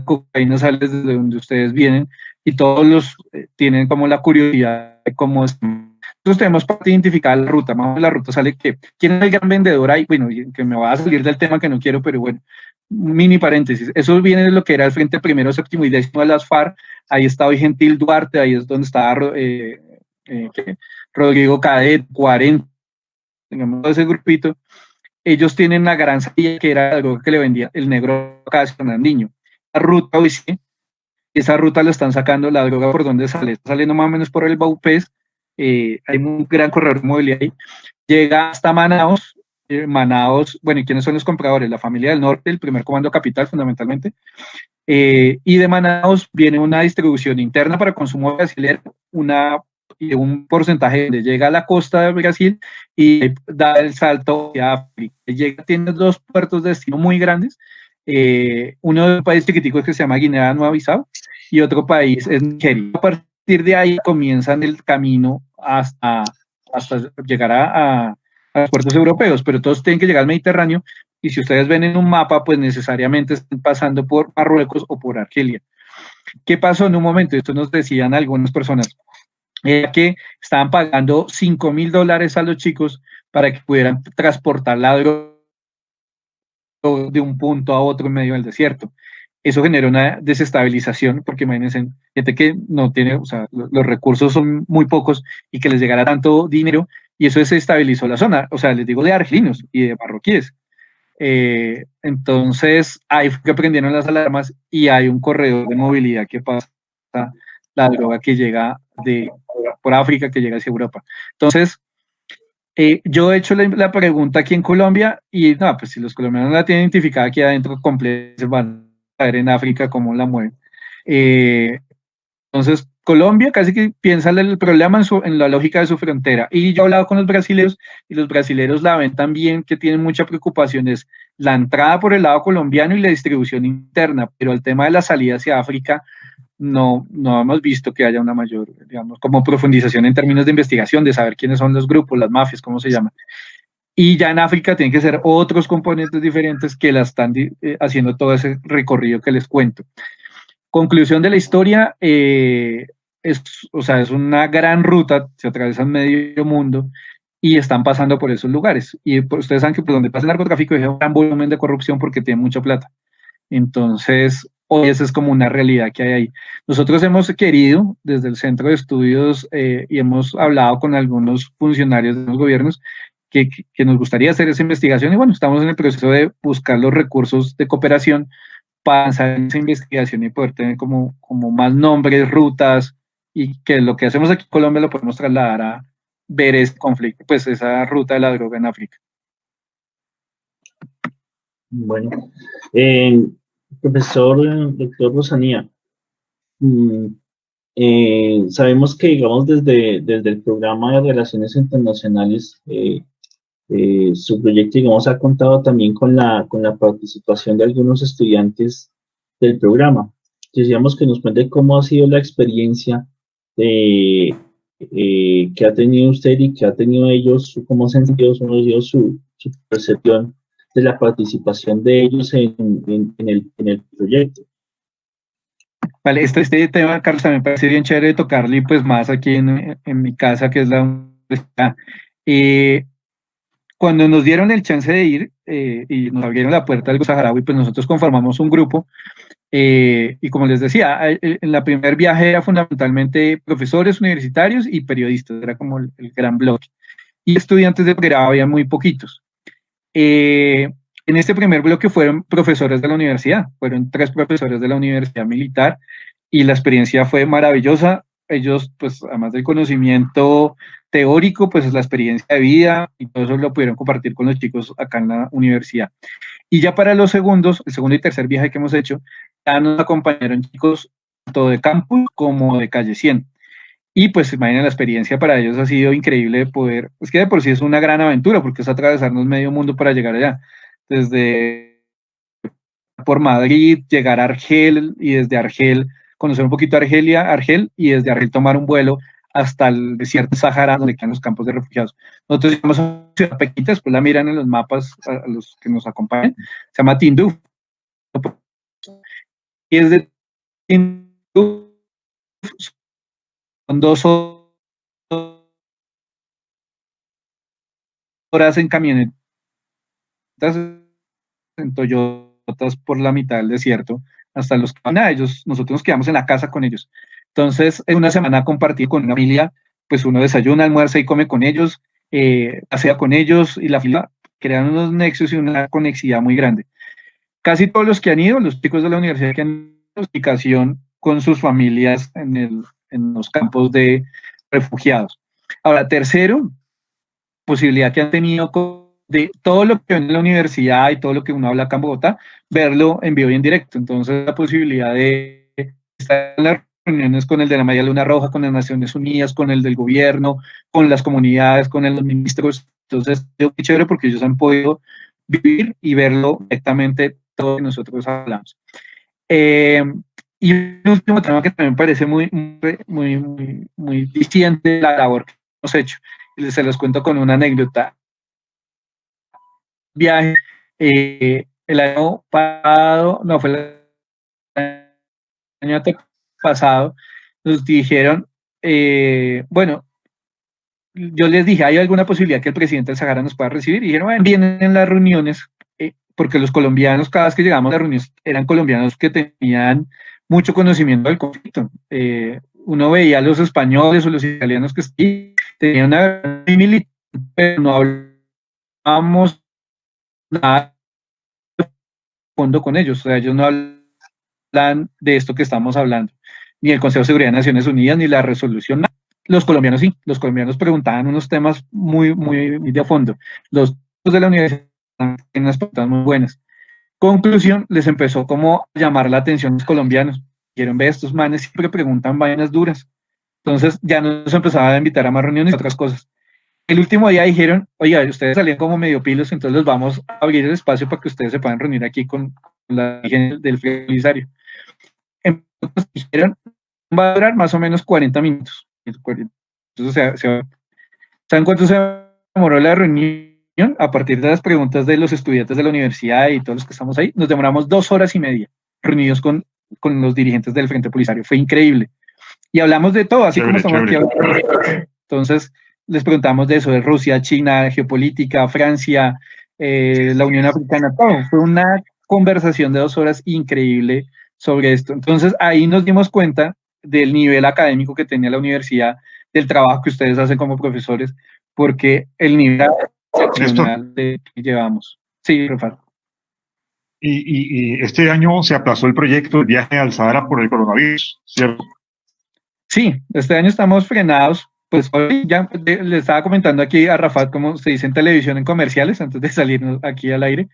cocaína sale desde donde ustedes vienen, y todos los tienen como la curiosidad de cómo es. Nosotros tenemos para identificar la ruta, más o menos la ruta sale que, ¿quién es el gran vendedor ahí? Bueno, que me va a salir del tema que no quiero, pero bueno, mini paréntesis, eso viene de lo que era el Frente Primero, Séptimo y Décimo de las FARC, ahí está hoy Gentil Duarte, ahí es donde está Rodrigo Cadet, 40, digamos, ese grupito. Ellos tienen la gran salida que era algo que le vendía el negro Casio Fernandinho. La ruta hoy sí, esa ruta la están sacando, la droga por donde sale, está saliendo más o menos por el Baupés, hay un gran corredor de movilidad ahí, llega hasta Manaos, bueno, ¿y quiénes son los compradores? La familia del norte, el primer comando capital fundamentalmente, y de Manaos viene una distribución interna para consumo brasileño, un porcentaje donde llega a la costa de Brasil y da el salto a África. Tiene 2 puertos de destino muy grandes, uno de un país chiquitico que se llama Guinea Nueva-Bissau y otro país es Nigeria. A partir de ahí comienzan el camino hasta llegar a los puertos europeos, pero todos tienen que llegar al Mediterráneo, y si ustedes ven en un mapa, pues necesariamente están pasando por Marruecos o por Argelia. ¿Qué pasó en un momento? Esto nos decían algunas personas, que estaban pagando $5,000 a los chicos para que pudieran transportar la droga de un punto a otro en medio del desierto. Eso generó una desestabilización, porque imagínense, gente que no tiene, o sea, los recursos son muy pocos y que les llegara tanto dinero, y eso desestabilizó la zona, o sea, les digo de argelinos y de marroquíes. Entonces, ahí fue que prendieron las alarmas y hay un corredor de movilidad que pasa la droga que llega por África, que llega hacia Europa. Entonces, yo he hecho la pregunta aquí en Colombia y no, pues si los colombianos la tienen identificada aquí adentro, completo, van a ver en África cómo la mueven. Entonces, Colombia casi que piensa el problema en la lógica de su frontera. Y yo he hablado con los brasileños y los brasileños la ven también, que tienen mucha preocupación, es la entrada por el lado colombiano y la distribución interna, pero el tema de la salida hacia África no hemos visto que haya una mayor, digamos, como profundización en términos de investigación, de saber quiénes son los grupos, las mafias, cómo se llaman. Y ya en África tienen que ser otros componentes diferentes que la están haciendo todo ese recorrido que les cuento. Conclusión de la historia, es una gran ruta, se atraviesa medio mundo y están pasando por esos lugares. Y ustedes saben que por donde pasa el narcotráfico hay un gran volumen de corrupción porque tiene mucha plata. Entonces, hoy esa es como una realidad que hay ahí. Nosotros hemos querido, desde el Centro de Estudios, y hemos hablado con algunos funcionarios de los gobiernos, que nos gustaría hacer esa investigación, y bueno, estamos en el proceso de buscar los recursos de cooperación para avanzar en esa investigación y poder tener como más nombres, rutas, y que lo que hacemos aquí en Colombia lo podemos trasladar a ver ese conflicto, pues esa ruta de la droga en África. Bueno, profesor doctor Rosanía, sabemos que, digamos, desde el programa de Relaciones Internacionales, su proyecto, digamos, ha contado también con la participación de algunos estudiantes del programa. Quisiéramos que nos cuente cómo ha sido la experiencia que ha tenido usted y que ha tenido ellos, cómo se han sentido su percepción de la participación de ellos en el proyecto. Vale, este tema, Carlos, también me parece bien chévere de tocarlo, y pues más aquí en mi casa, que es la universidad. Cuando nos dieron el chance de ir y nos abrieron la puerta del saharaui, pues nosotros conformamos un grupo, y como les decía, en la primer viaje era fundamentalmente profesores universitarios y periodistas, era como el gran bloque, y estudiantes de pregrado había muy poquitos. En este primer bloque fueron profesores de la universidad, fueron 3 profesores de la Universidad Militar, y la experiencia fue maravillosa. Ellos, pues, además del conocimiento teórico, pues la experiencia de vida y todo eso lo pudieron compartir con los chicos acá en la universidad. Y ya para los segundos, el segundo y tercer viaje que hemos hecho, ya nos acompañaron chicos tanto de campus como de calle 100. Y pues imaginen, la experiencia para ellos ha sido increíble poder, es que de por sí es una gran aventura, porque es atravesarnos medio mundo para llegar allá. Desde por Madrid, llegar a Argel, y desde Argel conocer un poquito Argel, y desde Argel tomar un vuelo hasta el desierto Sahara, donde quedan los campos de refugiados. Nosotros llegamos a una ciudad pequeñita, después la miran en los mapas a los que nos acompañan, se llama Tinduf. Y es de Tinduf, son 2 horas en camionetas, en Toyotas por la mitad del desierto, hasta los ellos, nosotros nos quedamos en la casa con ellos. Entonces, en una semana compartir con una familia, pues uno desayuna, almuerza y come con ellos, pasea con ellos, y la familia crean unos nexos y una conexidad muy grande. Casi todos los que han ido, los chicos de la universidad que han ido, explicación con sus familias en los campos de refugiados. Ahora, tercero, posibilidad que han tenido de todo lo que ven en la universidad y todo lo que uno habla acá en Bogotá, verlo en vivo y en directo. Entonces, la posibilidad de estar en las reuniones con el de la Media Luna Roja, con las Naciones Unidas, con el del gobierno, con las comunidades, con los ministros. Entonces, es muy chévere porque ellos han podido vivir y verlo directamente todo lo que nosotros hablamos. Y un último tema que también parece muy distinto de la labor que hemos hecho, y se los cuento con una anécdota. Viaje, el año pasado, no, fue el año pasado, nos dijeron, bueno, yo les dije, ¿hay alguna posibilidad que el presidente del Sahara nos pueda recibir? Y dijeron, bueno, vienen en las reuniones, porque los colombianos, cada vez que llegamos a las reuniones, eran colombianos que tenían mucho conocimiento del conflicto. Uno veía a los españoles o los italianos que tenían una militar, pero no hablábamos nada de fondo con ellos. O sea, ellos no hablan de esto que estamos hablando, ni el Consejo de Seguridad de Naciones Unidas, ni la resolución. Los colombianos sí, los colombianos preguntaban unos temas muy de fondo. Los de la universidad tienen unas preguntas muy buenas. Conclusión, les empezó como a llamar la atención los colombianos. Quieren ver, estos manes siempre preguntan vainas duras. Entonces ya nos empezaban a invitar a más reuniones y otras cosas. El último día dijeron, oiga, ustedes salían como medio pilos, entonces los vamos a abrir el espacio para que ustedes se puedan reunir aquí con la gente del Frente. Entonces dijeron, va a durar más o menos 40 minutos. Entonces, ¿saben cuánto se demoró la reunión? A partir de las preguntas de los estudiantes de la universidad y todos los que estamos ahí, nos demoramos 2 horas y media reunidos con los dirigentes del Frente Polisario. Fue increíble. Y hablamos de todo, así como estamos aquí hablando. Entonces, les preguntamos de eso, de Rusia, China, geopolítica, Francia, la Unión Africana, todo. Fue una conversación de 2 horas increíble sobre esto. Entonces, ahí nos dimos cuenta del nivel académico que tenía la universidad, del trabajo que ustedes hacen como profesores, porque el nivel excepcional que llevamos. Sí, Rafael. Y este año se aplazó el proyecto de viaje al Sahara por el coronavirus, ¿cierto? Sí, este año estamos frenados. Pues hoy ya le estaba comentando aquí a Rafael, como se dice en televisión, en comerciales, antes de salirnos aquí al aire.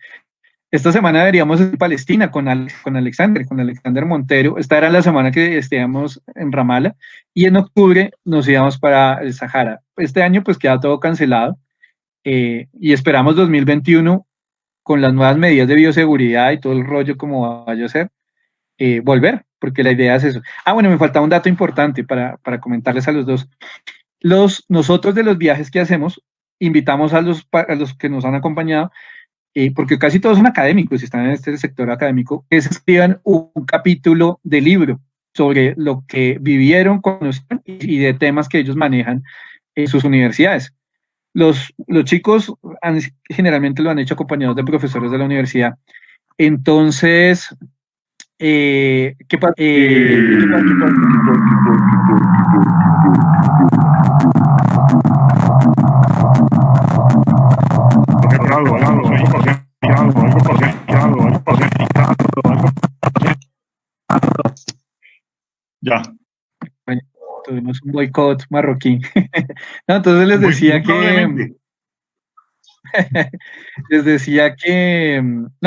Esta semana deberíamos ir a Palestina con Alexander Montero. Esta era la semana que estábamos en Ramallah, y en octubre nos íbamos para el Sahara. Este año pues queda todo cancelado, y esperamos 2021 con las nuevas medidas de bioseguridad y todo el rollo como vaya a ser, volver, porque la idea es eso. Bueno, me falta un dato importante para comentarles a los dos. Nosotros de los viajes que hacemos, invitamos a los que nos han acompañado, porque casi todos son académicos y están en este sector académico, que se escriban un capítulo de libro sobre lo que vivieron, conocieron y de temas que ellos manejan en sus universidades. Los chicos generalmente lo han hecho acompañados de profesores de la universidad. Entonces, ¿qué pasa? Ya. Bueno, tuvimos un boicot marroquí. No, entonces les decía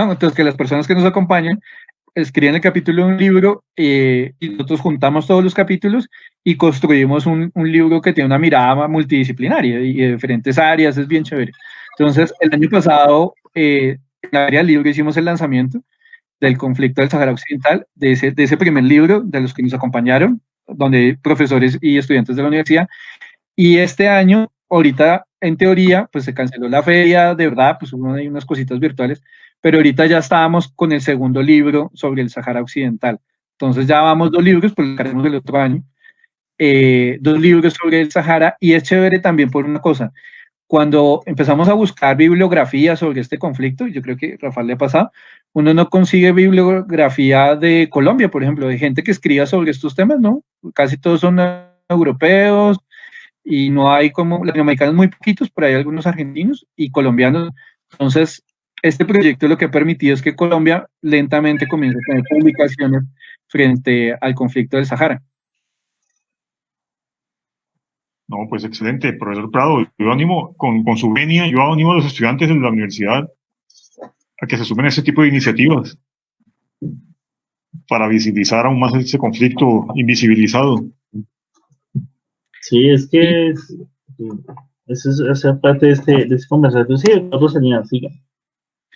entonces que las personas que nos acompañan escriben el capítulo de un libro, y nosotros juntamos todos los capítulos y construimos un libro que tiene una mirada multidisciplinaria y de diferentes áreas. Es bien chévere. Entonces, el año pasado, en la área del libro hicimos el lanzamiento del conflicto del Sahara Occidental, de ese primer libro, de los que nos acompañaron, donde hay profesores y estudiantes de la universidad. Y este año, ahorita, en teoría, pues se canceló la feria, de verdad, pues hubo ahí unas cositas virtuales, pero ahorita ya estábamos con el segundo libro sobre el Sahara Occidental. Entonces ya vamos 2 libros, pues lo haremos el otro año, 2 libros sobre el Sahara, y es chévere también por una cosa. Cuando empezamos a buscar bibliografía sobre este conflicto, yo creo que a Rafael le ha pasado, uno no consigue bibliografía de Colombia, por ejemplo, de gente que escriba sobre estos temas, ¿no? Casi todos son europeos, y no hay como latinoamericanos muy poquitos, pero hay algunos argentinos y colombianos. Entonces, este proyecto lo que ha permitido es que Colombia lentamente comience a tener publicaciones frente al conflicto del Sahara. No, pues excelente, profesor Prado. Yo animo, con su venia, yo animo a los estudiantes de la universidad a que se sumen a ese tipo de iniciativas para visibilizar aún más ese conflicto invisibilizado. Sí, es que eso es esa parte de este conversatorio. Sí, todos señor, siga.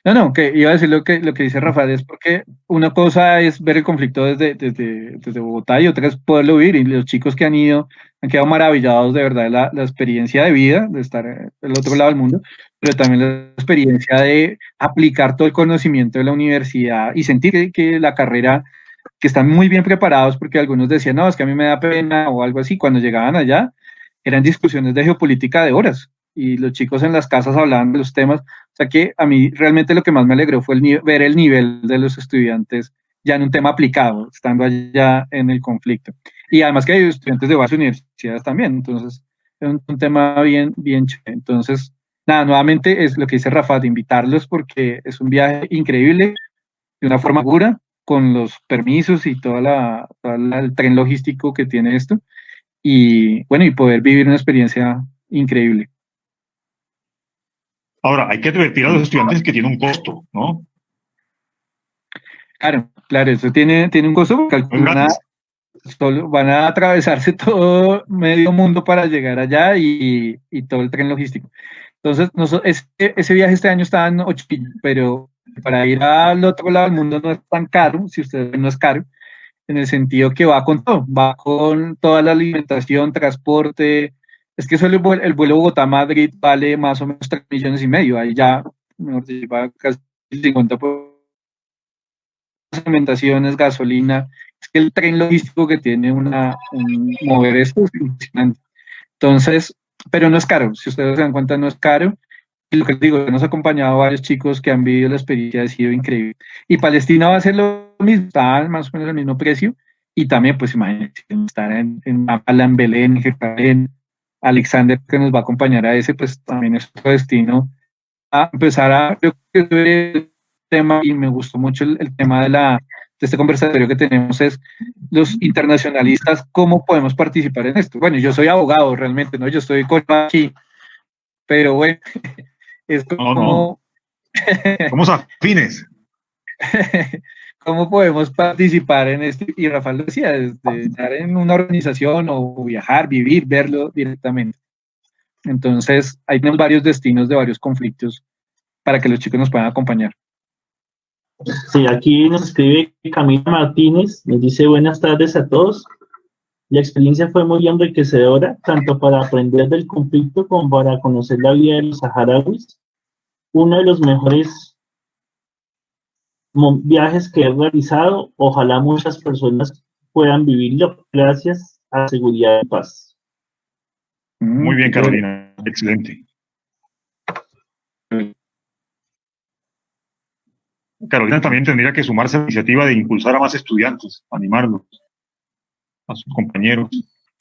No, que iba a decir lo que dice Rafael, es porque una cosa es ver el conflicto desde Bogotá y otra es poderlo vivir, y los chicos que han ido han quedado maravillados de verdad de la experiencia de vida, de estar del otro lado del mundo, pero también la experiencia de aplicar todo el conocimiento de la universidad y sentir que la carrera, que están muy bien preparados, porque algunos decían, no, es que a mí me da pena o algo así, cuando llegaban allá eran discusiones de geopolítica de horas, y los chicos en las casas hablaban de los temas. O sea que a mí realmente lo que más me alegró fue ver el nivel de los estudiantes ya en un tema aplicado, estando allá en el conflicto. Y además que hay estudiantes de varias universidades también, entonces es un tema bien, bien chévere. Entonces, nada, nuevamente es lo que dice Rafa, de invitarlos porque es un viaje increíble, de una forma segura, con los permisos y todo el tren logístico que tiene esto. Y bueno, y poder vivir una experiencia increíble. Ahora, hay que advertir a los estudiantes que tiene un costo, ¿no? Claro, eso tiene un costo porque solo van a atravesarse todo medio mundo para llegar allá y todo el tren logístico. Entonces, ese viaje este año estaba en 8.000, pero para ir al otro lado del mundo no es tan caro, si ustedes ven, no es caro, en el sentido que va con todo, va con toda la alimentación, transporte. Es que solo el vuelo Bogotá-Madrid vale más o menos 3,5 millones, ahí ya, mejor dicho, va casi el 50% alimentaciones, gasolina. Es que el tren logístico que tiene un mover esto es impresionante. Entonces, pero no es caro, si ustedes se dan cuenta, no es caro. Y lo que les digo, nos ha acompañado a varios chicos que han vivido la experiencia, ha sido increíble. Y Palestina va a ser lo mismo, está más o menos al mismo precio. Y también, pues imagínense, estar en Mapala, en Belén, en Jerusalén, Alexander, que nos va a acompañar a ese, pues también es otro destino. A empezar a, creo que el tema, y me gustó mucho el tema de este conversatorio que tenemos, es los internacionalistas, ¿cómo podemos participar en esto? Bueno, yo soy abogado realmente, ¿no? Yo estoy con aquí, pero bueno, es como... No. Somos afines. ¿Cómo podemos participar en esto? Y Rafael lo decía, desde estar en una organización o viajar, vivir, verlo directamente. Entonces, ahí tenemos varios destinos de varios conflictos para que los chicos nos puedan acompañar. Sí, aquí nos escribe Camila Martínez, nos dice buenas tardes a todos. La experiencia fue muy enriquecedora, tanto para aprender del conflicto como para conocer la vida de los saharauis. Uno de los mejores viajes que he realizado, ojalá muchas personas puedan vivirlo, gracias a Seguridad y Paz. Muy bien, Carolina, excelente. Carolina también tendría que sumarse a la iniciativa de impulsar a más estudiantes, animarlos, a sus compañeros.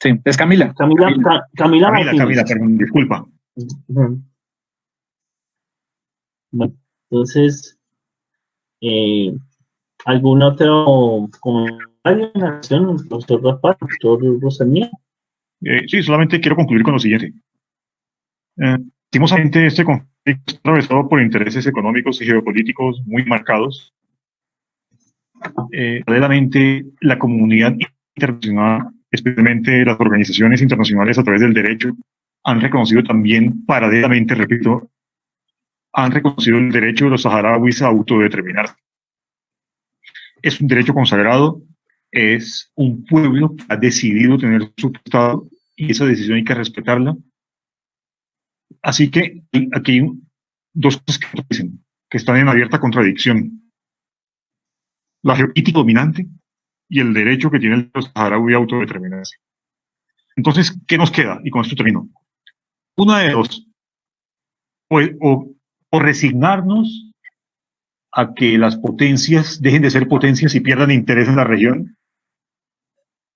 Sí, es Camila. Camila, perdón, disculpa. Bueno, entonces, ¿algún otro comentario en relación, doctor Rafa, doctor Rosanía? Sí, solamente quiero concluir con lo siguiente. Lastimosamente, este conflicto está atravesado por intereses económicos y geopolíticos muy marcados. Paralelamente, la comunidad internacional, especialmente las organizaciones internacionales a través del derecho, han reconocido también, paralelamente, repito, han reconocido el derecho de los saharauis a autodeterminarse. Es un derecho consagrado es un pueblo que ha decidido tener su Estado y esa decisión hay que respetarla. Así que aquí hay dos cosas que dicen, que están en abierta contradicción. La geopolítica dominante y el derecho que tienen los saharauis a autodeterminarse. Entonces, ¿qué nos queda? Y con esto termino. Una de dos. O resignarnos a que las potencias dejen de ser potencias y pierdan interés en la región,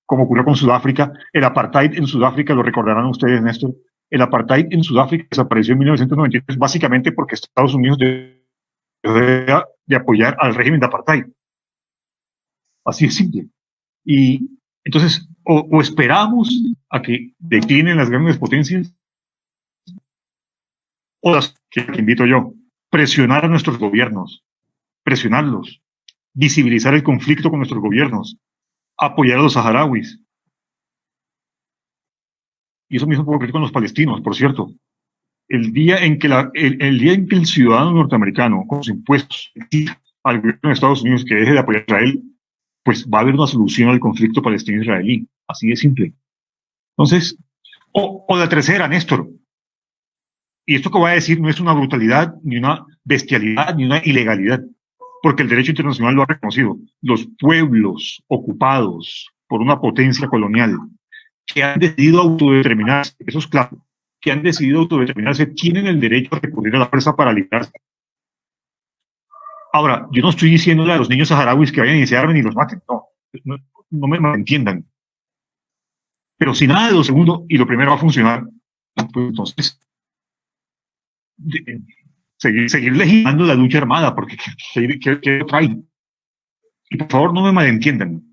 como ocurrió con Sudáfrica. El apartheid en Sudáfrica, lo recordarán ustedes, Néstor, el apartheid en Sudáfrica desapareció en 1993 básicamente porque Estados Unidos dejó de apoyar al régimen de apartheid. Así es simple. Y entonces, o esperamos a que declinen las grandes potencias, o las que invito yo, presionar a nuestros gobiernos, presionarlos, visibilizar el conflicto con nuestros gobiernos, apoyar a los saharauis. Y eso mismo puedo ocurrir con los palestinos, por cierto. El día en que el ciudadano norteamericano, con sus impuestos, al gobierno de Estados Unidos que deje de apoyar a Israel, pues va a haber una solución al conflicto palestino-israelí. Así de simple. Entonces, o la tercera, Néstor. Y esto que voy a decir no es una brutalidad, ni una bestialidad, ni una ilegalidad, porque el derecho internacional lo ha reconocido. Los pueblos ocupados por una potencia colonial que han decidido autodeterminarse, eso es claro, que han decidido autodeterminarse, tienen el derecho a recurrir a la fuerza para librarse. Ahora, yo no estoy diciéndole a los niños saharauis que vayan y se armen y los maten, no me malentiendan. Pero si nada de lo segundo y lo primero va a funcionar, pues entonces seguir legitimando la lucha armada, porque ¿qué trae? Y por favor no me malentiendan,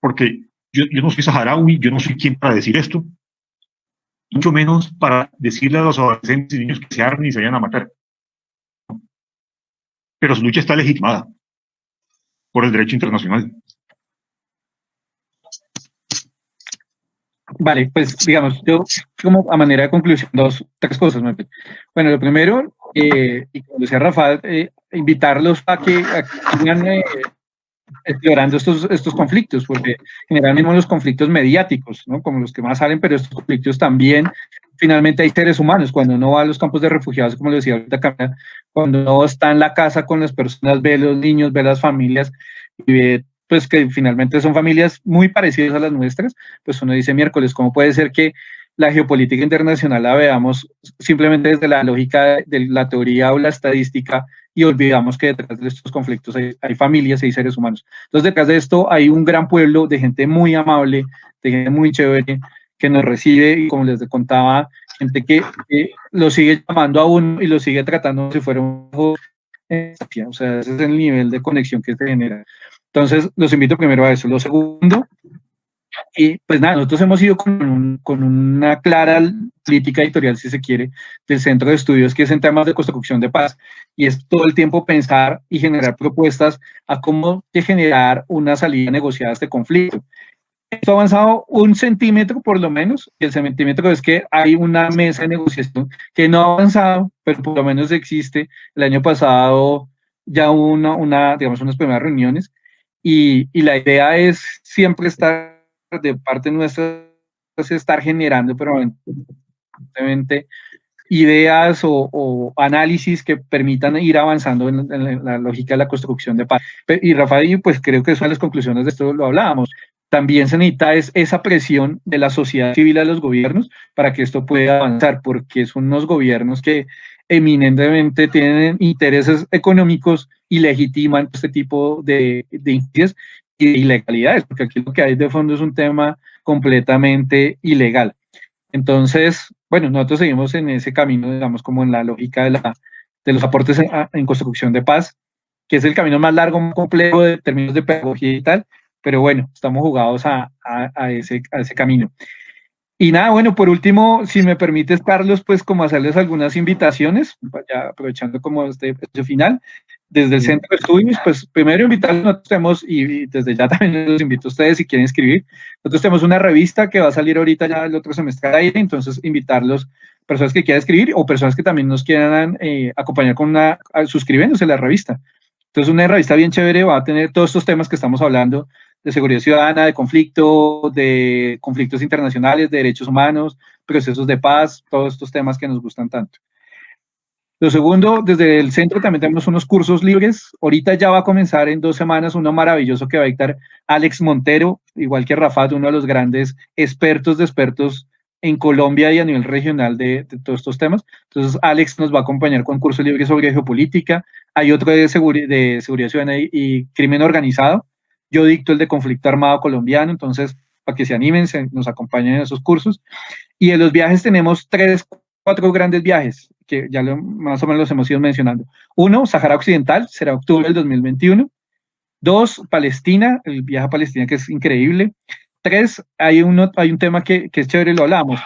porque yo no soy saharaui, yo no soy quien para decir esto, mucho menos para decirle a los adolescentes y niños que se armen y se vayan a matar. Pero su lucha está legitimada por el derecho internacional. Vale, pues digamos, yo como a manera de conclusión, tres cosas. Bueno, lo primero, y como decía Rafael, invitarlos a que sigan explorando estos conflictos, porque generalmente los conflictos mediáticos, ¿no? Como los que más salen, pero estos conflictos también, finalmente hay seres humanos. Cuando uno va a los campos de refugiados, como lo decía ahorita Camila, cuando uno está en la casa con las personas, ve los niños, ve las familias, y ve pues que finalmente son familias muy parecidas a las nuestras, pues uno dice miércoles, ¿cómo puede ser que la geopolítica internacional la veamos simplemente desde la lógica de la teoría o la estadística y olvidamos que detrás de estos conflictos hay familias y hay seres humanos? Entonces, detrás de esto hay un gran pueblo de gente muy amable, de gente muy chévere, que nos recibe y, como les contaba, gente que lo sigue llamando a uno y lo sigue tratando como si fuera un hijo. O sea, ese es el nivel de conexión que se genera. Entonces, los invito primero a eso. Lo segundo, y pues nada, nosotros hemos ido con una clara política editorial, si se quiere, del Centro de Estudios, que es en temas de construcción de paz, y es todo el tiempo pensar y generar propuestas a cómo generar una salida negociada a este conflicto. Esto ha avanzado 1 centímetro por lo menos, y el centímetro es que hay una mesa de negociación que no ha avanzado, pero por lo menos existe. El año pasado ya hubo digamos, unas primeras reuniones, y la idea es siempre estar de parte nuestra, es estar generando permanentemente ideas o análisis que permitan ir avanzando en la lógica de la construcción de paz. Y Rafael, pues creo que son las conclusiones de esto, lo hablábamos. También se necesita esa presión de la sociedad civil a los gobiernos para que esto pueda avanzar, porque son unos gobiernos que eminentemente tienen intereses económicos y legitiman este tipo de injusticias y de ilegalidades, porque aquí lo que hay de fondo es un tema completamente ilegal. Entonces, bueno, nosotros seguimos en ese camino, digamos, como en la lógica de los aportes en construcción de paz, que es el camino más largo, más complejo de términos de pedagogía y tal, pero bueno, estamos jugados a ese camino. Y nada, bueno, por último, si me permites, Carlos, pues como hacerles algunas invitaciones, ya aprovechando como este final, desde el Centro de Estudios, pues primero invitarlos, nosotros tenemos, y desde ya también los invito a ustedes si quieren escribir, nosotros tenemos una revista que va a salir ahorita ya el otro semestre al aire, entonces invitarlos, personas que quieran escribir o personas que también nos quieran acompañar con suscribiéndose a la revista. Entonces una revista bien chévere, va a tener todos estos temas que estamos hablando, de seguridad ciudadana, de conflictos internacionales, de derechos humanos, procesos de paz, todos estos temas que nos gustan tanto. Lo segundo, desde el centro también tenemos unos cursos libres. Ahorita ya va a comenzar en 2 semanas uno maravilloso que va a dictar Alex Montero, igual que Rafat, uno de los grandes expertos de expertos en Colombia y a nivel regional de todos estos temas. Entonces, Alex nos va a acompañar con cursos libres sobre geopolítica. Hay otro de seguridad ciudadana y crimen organizado. Yo dicto el de conflicto armado colombiano, entonces, para que se animen, nos acompañen en esos cursos. Y en los viajes tenemos 4 grandes viajes, que ya más o menos los hemos ido mencionando. 1, Sahara Occidental, será octubre del 2021. 2, Palestina, el viaje a Palestina, que es increíble. 3, hay un tema que es chévere, lo hablamos.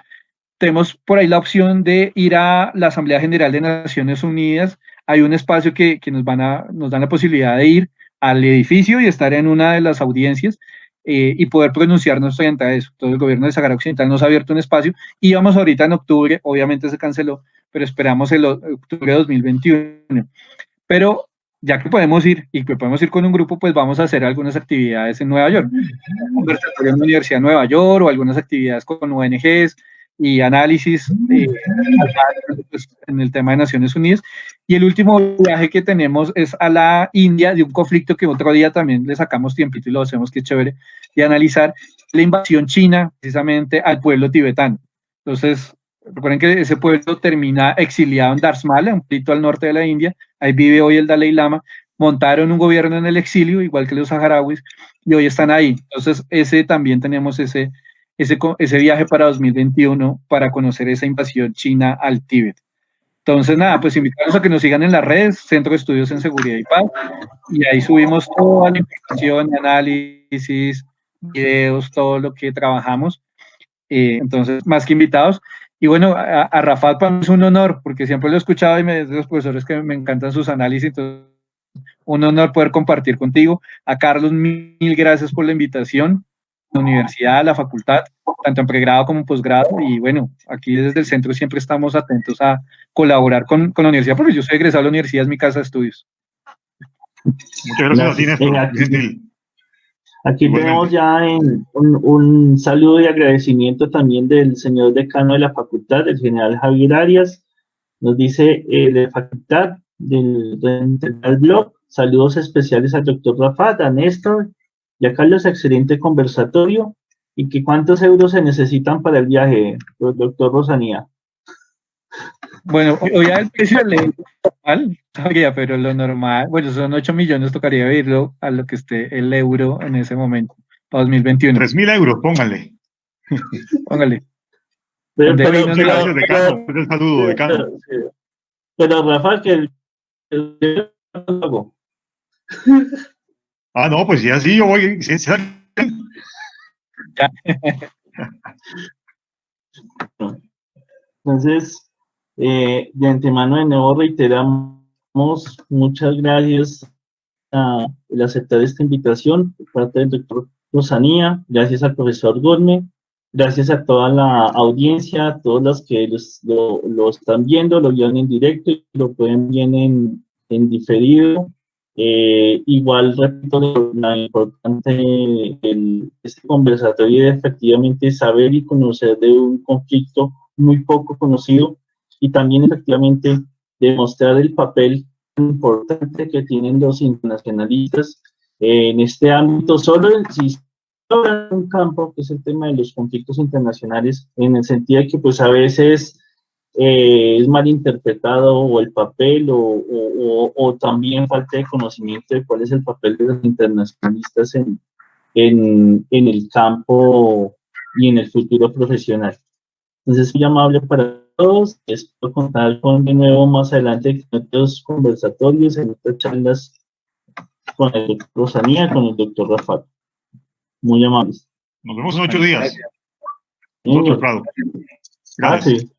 Tenemos por ahí la opción de ir a la Asamblea General de Naciones Unidas. Hay un espacio que nos dan la posibilidad de ir al edificio y estar en una de las audiencias y poder pronunciarnos frente a eso. Entonces el gobierno de Sahara Occidental nos ha abierto un espacio. Íbamos ahorita en octubre, obviamente se canceló, pero esperamos el octubre de 2021. Pero ya que podemos ir y que podemos ir con un grupo, pues vamos a hacer algunas actividades en Nueva York. Un conversatorio en la Universidad de Nueva York o algunas actividades con ONGs y análisis en el tema de Naciones Unidas. Y el último viaje que tenemos es a la India, de un conflicto que otro día también le sacamos tiempito y lo hacemos, que es chévere, de analizar la invasión china precisamente al pueblo tibetano. Entonces, recuerden que ese pueblo termina exiliado en Darsmala, un poquito al norte de la India. Ahí vive hoy el Dalai Lama. Montaron un gobierno en el exilio, igual que los saharauis, y hoy están ahí. Entonces, también tenemos ese viaje para 2021 para conocer esa invasión china al Tíbet. Entonces, nada, pues invitarlos a que nos sigan en las redes, Centro de Estudios en Seguridad y Paz, y ahí subimos toda la información, análisis, videos, todo lo que trabajamos. Entonces, más que invitados. Y bueno, a Rafat para mí es un honor, porque siempre lo he escuchado y me dicen los profesores que me encantan sus análisis, entonces un honor poder compartir contigo. A Carlos, mil gracias por la invitación, la universidad, la facultad, tanto en pregrado como en posgrado, y bueno, aquí desde el centro siempre estamos atentos a colaborar con la universidad, porque yo soy egresado de la universidad, es mi casa de estudios. Muchas gracias a ti, Néstor. Aquí tenemos ya un saludo y agradecimiento también del señor decano de la facultad, el general Javier Arias. Nos dice de facultad del blog, saludos especiales al doctor Rafat, a Néstor y a Carlos, excelente conversatorio. ¿Y que cuántos euros se necesitan para el viaje, doctor Rosanía? Bueno, hoy el precio le normal, pero lo normal, bueno, son 8 millones, tocaría verlo a lo que esté el euro en ese momento, para 2021. 3.000 euros, póngale. Póngale. Pero, gracias, decano. Un saludo, decano. Pero Rafa, que no, pues ya sí, yo voy. Entonces, de antemano de nuevo reiteramos muchas gracias el aceptar esta invitación por parte del doctor Rosanía, gracias al profesor Gorme, gracias a toda la audiencia, a todos los que lo están viendo, lo vieron en directo y lo pueden ver en diferido. Igual repito, lo importante de este conversatorio es efectivamente saber y conocer de un conflicto muy poco conocido y también efectivamente demostrar el papel importante que tienen los internacionalistas en este ámbito, solo en un campo que es el tema de los conflictos internacionales, en el sentido de que pues a veces es mal interpretado o el papel o también falta de conocimiento de cuál es el papel de los internacionalistas en el campo y en el futuro profesional. Entonces, muy amable para todos. Espero contar de nuevo más adelante en otros conversatorios, en otras charlas con el doctor Rosanía, con el doctor Rafat. Muy amables. Nos vemos en 8 días. Nosotros, Prado. Gracias. Sí.